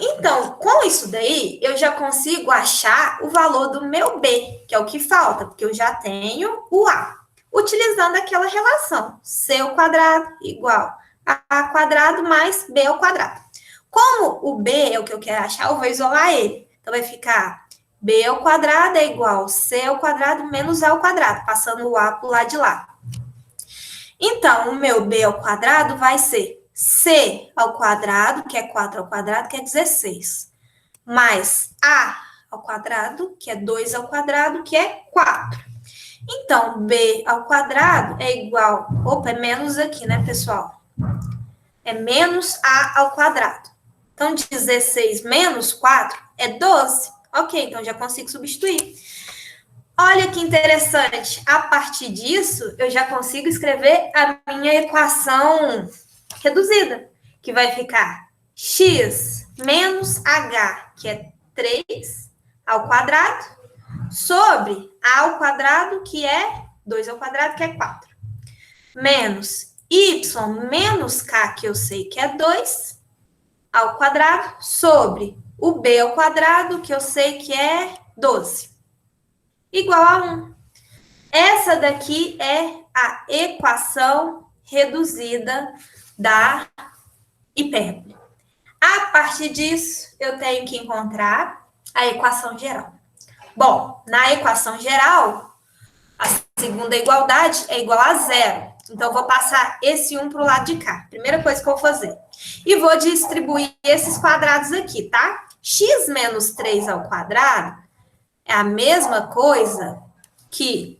Então, com isso daí, eu já consigo achar o valor do meu B, que é o que falta, porque eu já tenho o A. Utilizando aquela relação, C ao quadrado igual a A quadrado mais B ao quadrado. Como o B é o que eu quero achar, eu vou isolar ele. Então, vai ficar B ao quadrado é igual a C ao quadrado menos A ao quadrado, passando o A para o lado de lá. Então, o meu B ao quadrado vai ser C ao quadrado, que é 4 ao quadrado, que é 16. Mais A ao quadrado, que é 2 ao quadrado, que é 4. Então, B ao quadrado é igual... Opa, é menos aqui, né, pessoal? É menos A ao quadrado. Então, 16 menos 4 é 12. Ok, então já consigo substituir. Olha que interessante. A partir disso, eu já consigo escrever a minha equação reduzida, que vai ficar x menos h, que é 3 ao quadrado, sobre a ao quadrado, que é 2 ao quadrado, que é 4, menos y menos k, que eu sei que é 2, ao quadrado, sobre o b ao quadrado, que eu sei que é 12, igual a 1. Essa daqui é a equação reduzida da hipérbole. A partir disso, eu tenho que encontrar a equação geral. Bom, na equação geral, a segunda igualdade é igual a 0. Então, eu vou passar esse 1 para o lado de cá. Primeira coisa que eu vou fazer. E vou distribuir esses quadrados aqui, tá? X menos 3 ao quadrado é a mesma coisa que...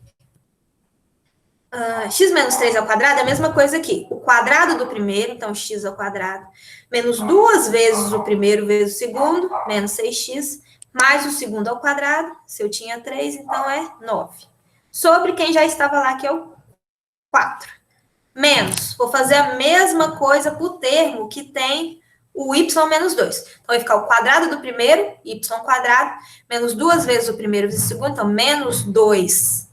x menos 3 ao quadrado é a mesma coisa aqui. O quadrado do primeiro, então x ao quadrado, menos 2 vezes o primeiro vezes o segundo, menos 6x, mais o segundo ao quadrado, se eu tinha 3, então é 9. Sobre quem já estava lá, que é o 4. Menos, vou fazer a mesma coisa para o termo que tem o y menos 2. Então, vai ficar o quadrado do primeiro, y quadrado, menos 2 vezes o primeiro vezes o segundo, então menos 2y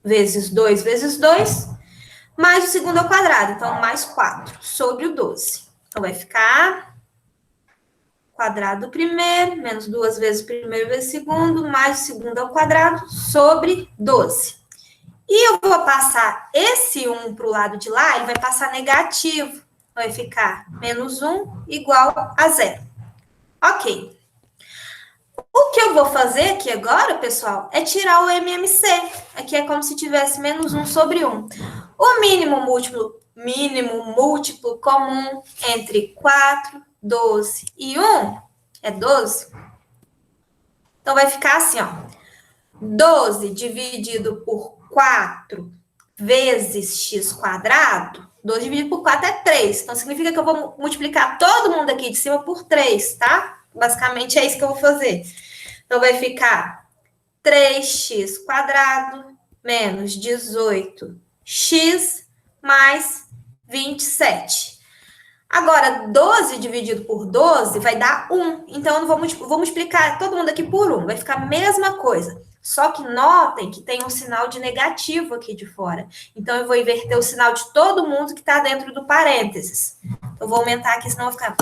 vezes 2 vezes 2, mais o segundo ao quadrado, então mais 4, sobre o 12. Então, vai ficar quadrado do primeiro, menos 2 vezes o primeiro vezes o segundo, mais o segundo ao quadrado, sobre 12. E eu vou passar esse 1 para o lado de lá, ele vai passar negativo. Vai ficar menos 1 igual a 0. Ok. O que eu vou fazer aqui agora, pessoal, é tirar o MMC. Aqui é como se tivesse menos 1 sobre 1. O mínimo múltiplo comum entre 4, 12 e 1 é 12. Então, vai ficar assim, ó. 12 dividido por 4 vezes x quadrado, 12 dividido por 4 é 3. Então, significa que eu vou multiplicar todo mundo aqui de cima por 3, tá? Basicamente, é isso que eu vou fazer. Então, vai ficar 3x quadrado menos 18x mais 27. Agora, 12 dividido por 12 vai dar 1. Então, eu não vou multiplicar todo mundo aqui por 1. Vai ficar a mesma coisa. Só que notem que tem um sinal de negativo aqui de fora. Então, eu vou inverter o sinal de todo mundo que está dentro do parênteses. Eu vou aumentar aqui, senão vai ficar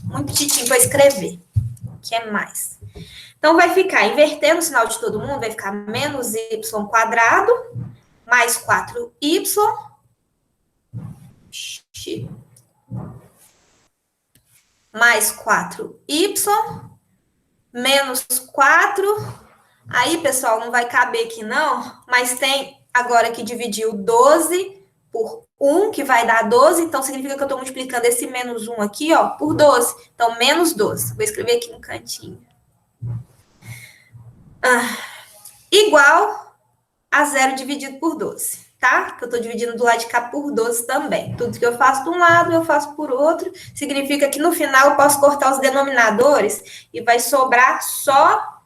muito petitinho para escrever. Que é mais. Então, vai ficar, invertendo o sinal de todo mundo, vai ficar menos y quadrado, mais 4y, mais 4y, menos 4. Aí, pessoal, não vai caber aqui não, mas tem agora que dividir o 12 por 1, que vai dar 12, então significa que eu estou multiplicando esse menos 1 aqui, ó, por 12. Então, menos 12. Vou escrever aqui no cantinho. Igual a 0 dividido por 12, tá? Que eu estou dividindo do lado de cá por 12 também. Tudo que eu faço de um lado, eu faço por outro. Significa que no final eu posso cortar os denominadores e vai sobrar só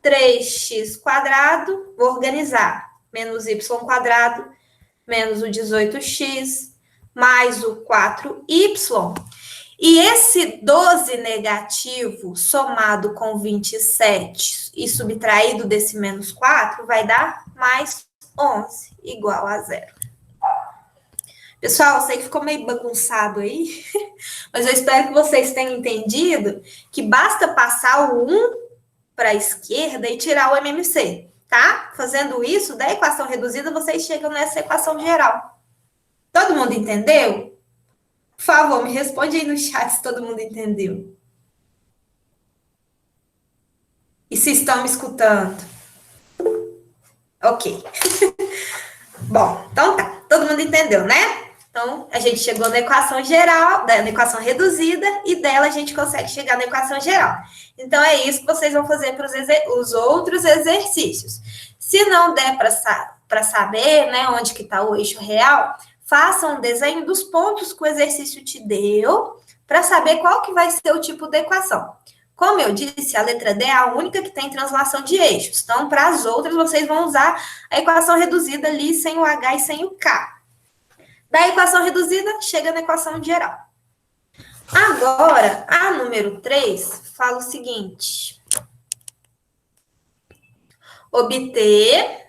3x quadrado. Vou organizar. Menos y quadrado, menos o 18x, mais o 4y. E esse 12 negativo somado com 27 e subtraído desse menos 4 vai dar mais 11, igual a 0. Pessoal, eu sei que ficou meio bagunçado aí, mas eu espero que vocês tenham entendido que basta passar o 1 para a esquerda e tirar o MMC, tá? Fazendo isso, da equação reduzida, vocês chegam nessa equação geral. Todo mundo entendeu? Por favor, me responde aí no chat se todo mundo entendeu. E se estão me escutando? Ok. Bom, então tá. Todo mundo entendeu, né? Então, a gente chegou na equação geral, na equação reduzida, e dela a gente consegue chegar na equação geral. Então, é isso que vocês vão fazer para os outros exercícios. Se não der para saber, né, onde que está o eixo real, faça um desenho dos pontos que o exercício te deu para saber qual que vai ser o tipo de equação. Como eu disse, a letra D é a única que tem translação de eixos. Então, para as outras, vocês vão usar a equação reduzida ali sem o H e sem o K. Da equação reduzida, chega na equação geral. Agora, a número 3 fala o seguinte. Obter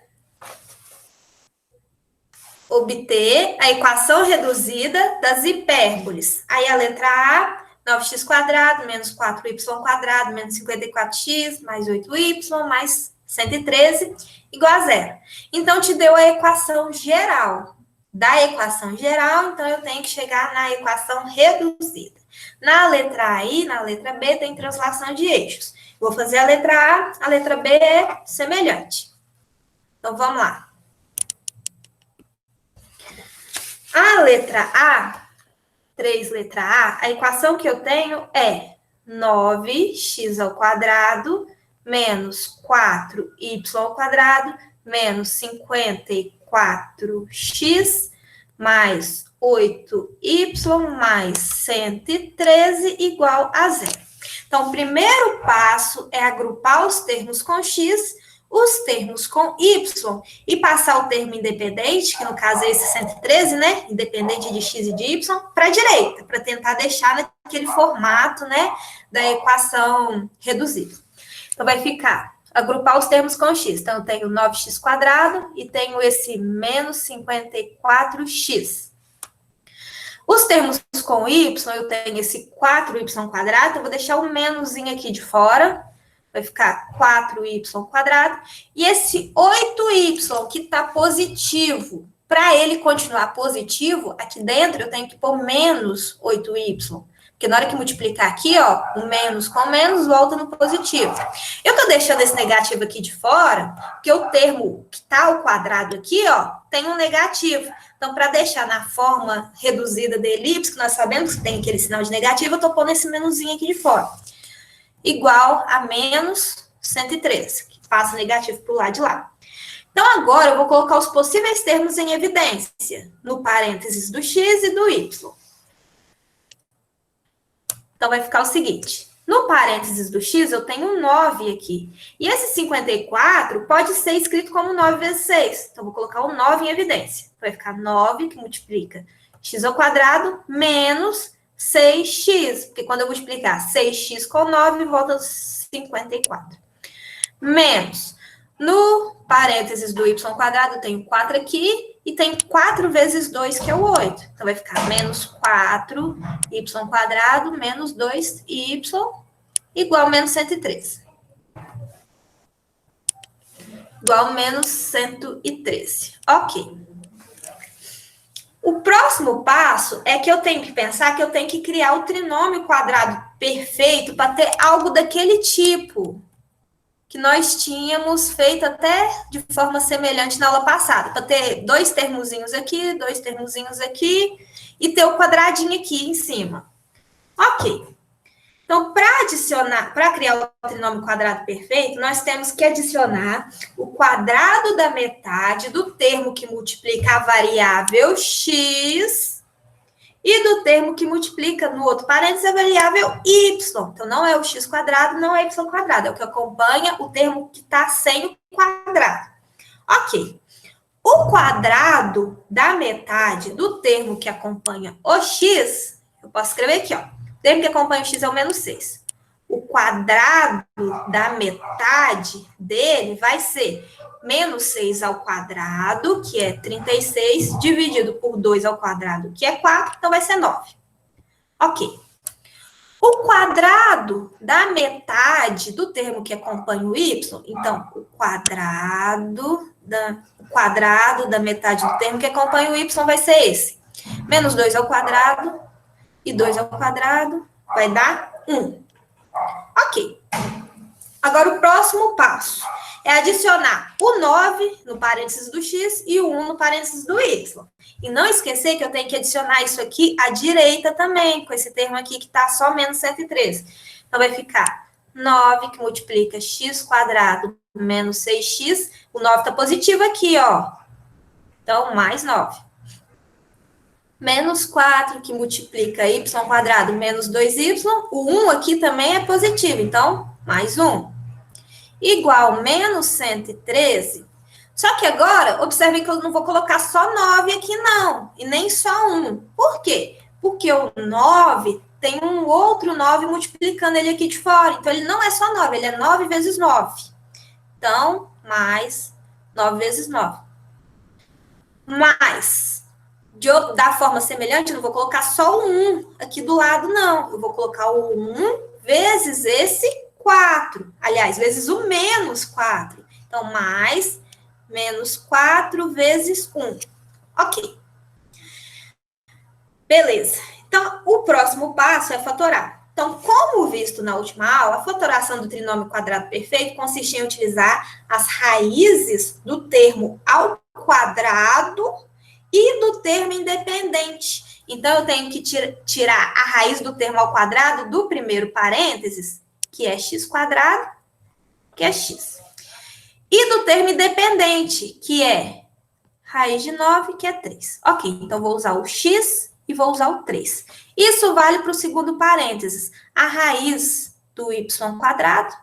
a equação reduzida das hipérboles. Aí a letra A, 9x quadrado, menos 4y quadrado, menos 54x, mais 8y, mais 113, igual a 0. Então, te deu a equação geral. Da equação geral, então, eu tenho que chegar na equação reduzida. Na letra A e na letra B tem translação de eixos. Vou fazer a letra A letra B é semelhante. Então, vamos lá. A letra A, 3 letra A equação que eu tenho é 9x ao quadrado menos 4y ao quadrado menos 54x mais 8y mais 113 igual a 0. Então, o primeiro passo é agrupar os termos com x, os termos com y, e passar o termo independente, que no caso é esse 113, né? Independente de x e de y, para a direita, para tentar deixar naquele formato, né? Da equação reduzida. Então, vai ficar agrupar os termos com x. Então, eu tenho 9x quadrado e tenho esse menos 54x. Os termos com y, eu tenho esse 4y quadrado, eu vou deixar o menoszinho aqui de fora, vai ficar 4y quadrado, e esse 8y que está positivo, para ele continuar positivo, aqui dentro eu tenho que pôr menos 8y, porque na hora que multiplicar aqui, ó, o menos com menos volta no positivo. Eu estou deixando esse negativo aqui de fora, porque o termo que está ao quadrado aqui, ó, tem um negativo. Então, para deixar na forma reduzida da elipse, que nós sabemos que tem aquele sinal de negativo, eu estou pondo esse menuzinho aqui de fora. Igual a menos 113, que passa negativo para o lado de lá. Então, agora eu vou colocar os possíveis termos em evidência, no parênteses do x e do y. Então, vai ficar o seguinte. No parênteses do x, eu tenho um 9 aqui. E esse 54 pode ser escrito como 9 vezes 6. Então, vou colocar o 9 em evidência. Vai ficar 9, que multiplica x ao quadrado, menos 6x. Porque quando eu multiplicar 6x com 9, volta 54. Menos. No parênteses do y quadrado, eu tenho 4 aqui. E tem 4 vezes 2, que é o 8. Então, vai ficar menos 4y quadrado menos 2y igual a menos 113. Igual a menos 113. Ok. O próximo passo é que eu tenho que pensar que eu tenho que criar o trinômio quadrado perfeito para ter algo daquele tipo. que nós tínhamos feito até de forma semelhante na aula passada, para ter 2 termozinhos aqui, 2 termozinhos aqui, e ter o quadradinho aqui em cima. Ok. Então, para criar o trinômio quadrado perfeito, nós temos que adicionar o quadrado da metade do termo que multiplica a variável x e do termo que multiplica no outro parênteses a variável y. Então, não é o x quadrado, não é y quadrado, é o que acompanha o termo que está sem o quadrado. Ok. O quadrado da metade do termo que acompanha o x, eu posso escrever aqui, ó. O termo que acompanha o x é o menos 6. O quadrado da metade dele vai ser menos 6 ao quadrado, que é 36, dividido por 2 ao quadrado, que é 4, então vai ser 9. Ok. O quadrado da metade do termo que acompanha o y, então, o quadrado da metade do termo que acompanha o y vai ser esse. Menos 2 ao quadrado e 2 ao quadrado vai dar 1. Ok. Agora, o próximo passo é adicionar o 9 no parênteses do x e o 1 no parênteses do y. E não esquecer que eu tenho que adicionar isso aqui à direita também, com esse termo aqui que está só menos 113. Então, vai ficar 9 que multiplica x quadrado menos 6x. O 9 está positivo aqui, ó. Então, mais 9. Menos 4, que multiplica y quadrado menos 2y. O 1 aqui também é positivo, então, mais 1. Igual menos 113. Só que agora, observem que eu não vou colocar só 9 aqui, não. E nem só 1. Por quê? Porque o 9 tem um outro 9 multiplicando ele aqui de fora. Então, ele não é só 9, ele é 9 vezes 9. Então, mais 9 vezes 9. Mais... da forma semelhante, eu não vou colocar só o 1 aqui do lado, não. Eu vou colocar o 1 vezes esse 4. Aliás, vezes o menos 4. Então, mais menos 4 vezes 1. Ok. Beleza. Então, o próximo passo é fatorar. Então, como visto na última aula, a fatoração do trinômio quadrado perfeito consiste em utilizar as raízes do termo ao quadrado e do termo independente. Então, eu tenho que tirar a raiz do termo ao quadrado do primeiro parênteses, que é x quadrado, que é x. E do termo independente, que é raiz de 9, que é 3. Ok, então vou usar o x e vou usar o 3. Isso vale para o segundo parênteses. A raiz do y quadrado,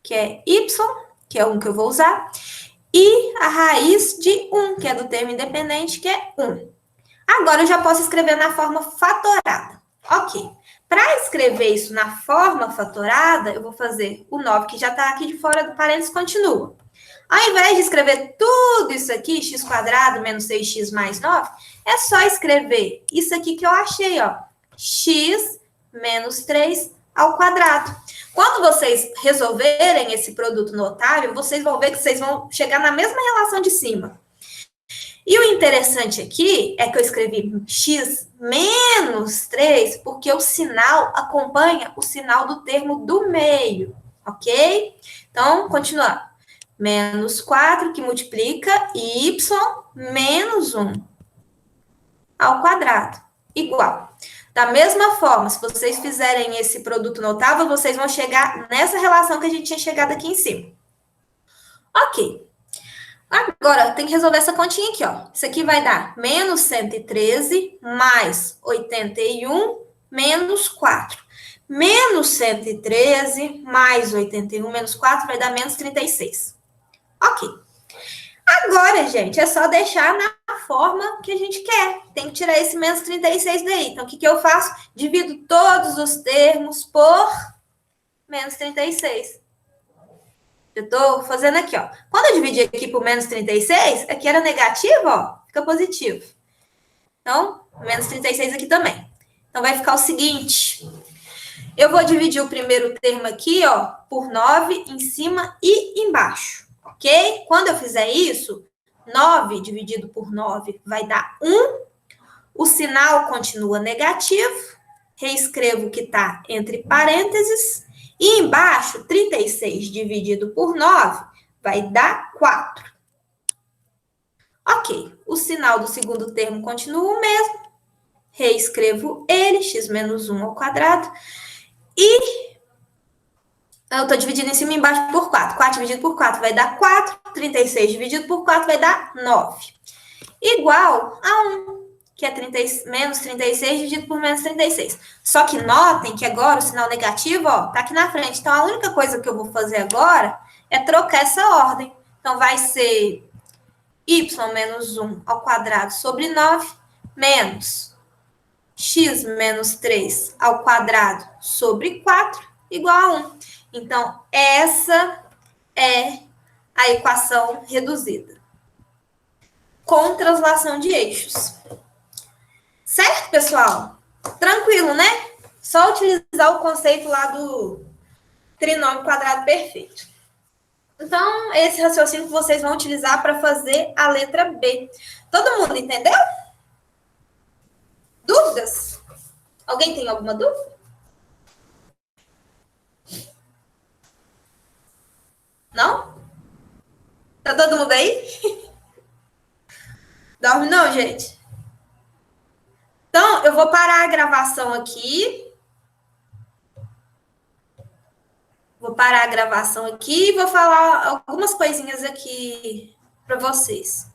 que é y, que é 1 que eu vou usar, e a raiz de 1, que é do termo independente, que é 1. Agora, eu já posso escrever na forma fatorada. Ok. Para escrever isso na forma fatorada, eu vou fazer o 9, que já está aqui de fora do parênteses, continua. Ao invés de escrever tudo isso aqui, x quadrado menos 6x mais 9, é só escrever isso aqui que eu achei, ó. X menos 3 ao quadrado. Quando vocês resolverem esse produto notável, vocês vão ver que vocês vão chegar na mesma relação de cima. E o interessante aqui é que eu escrevi x menos 3, porque o sinal acompanha o sinal do termo do meio, ok? Então, continuando. Menos 4, que multiplica y menos 1 ao quadrado, igual. Da mesma forma, se vocês fizerem esse produto notável, vocês vão chegar nessa relação que a gente tinha chegado aqui em cima. Ok. Agora, tem que resolver essa continha aqui, ó. Isso aqui vai dar menos 113 mais 81 menos 4. Menos 113 mais 81 menos 4 vai dar menos 36. Ok. Agora, gente, é só deixar na forma que a gente quer. Tem que tirar esse menos 36 daí. Então, o que eu faço? Divido todos os termos por menos 36. Eu estou fazendo aqui, ó. Quando eu dividi aqui por menos 36, aqui era negativo, ó, fica positivo. Então, menos 36 aqui também. Então, vai ficar o seguinte. Eu vou dividir o primeiro termo aqui, ó, por 9 em cima e embaixo. Ok? Quando eu fizer isso, 9 dividido por 9 vai dar 1. O sinal continua negativo. Reescrevo o que está entre parênteses. E embaixo, 36 dividido por 9 vai dar 4. Ok, o sinal do segundo termo continua o mesmo. Reescrevo ele, x menos 1 ao quadrado. E eu estou dividindo em cima e embaixo por 4. 4 dividido por 4 vai dar 4. 36 dividido por 4 vai dar 9. Igual a 1, que é menos 36 dividido por menos 36. Só que notem que agora o sinal negativo está aqui na frente. Então, a única coisa que eu vou fazer agora é trocar essa ordem. Então, vai ser y menos 1 ao quadrado sobre 9 menos x menos 3 ao quadrado sobre 4 igual a 1. Então, essa é a equação reduzida com translação de eixos. Certo, pessoal? Tranquilo, né? Só utilizar o conceito lá do trinômio quadrado perfeito. Então, esse raciocínio que vocês vão utilizar para fazer a letra B. Todo mundo entendeu? Dúvidas? Alguém tem alguma dúvida? Não? Tá todo mundo aí? Dorme não, gente? Então, eu vou parar a gravação aqui. Vou parar a gravação aqui e vou falar algumas coisinhas aqui para vocês.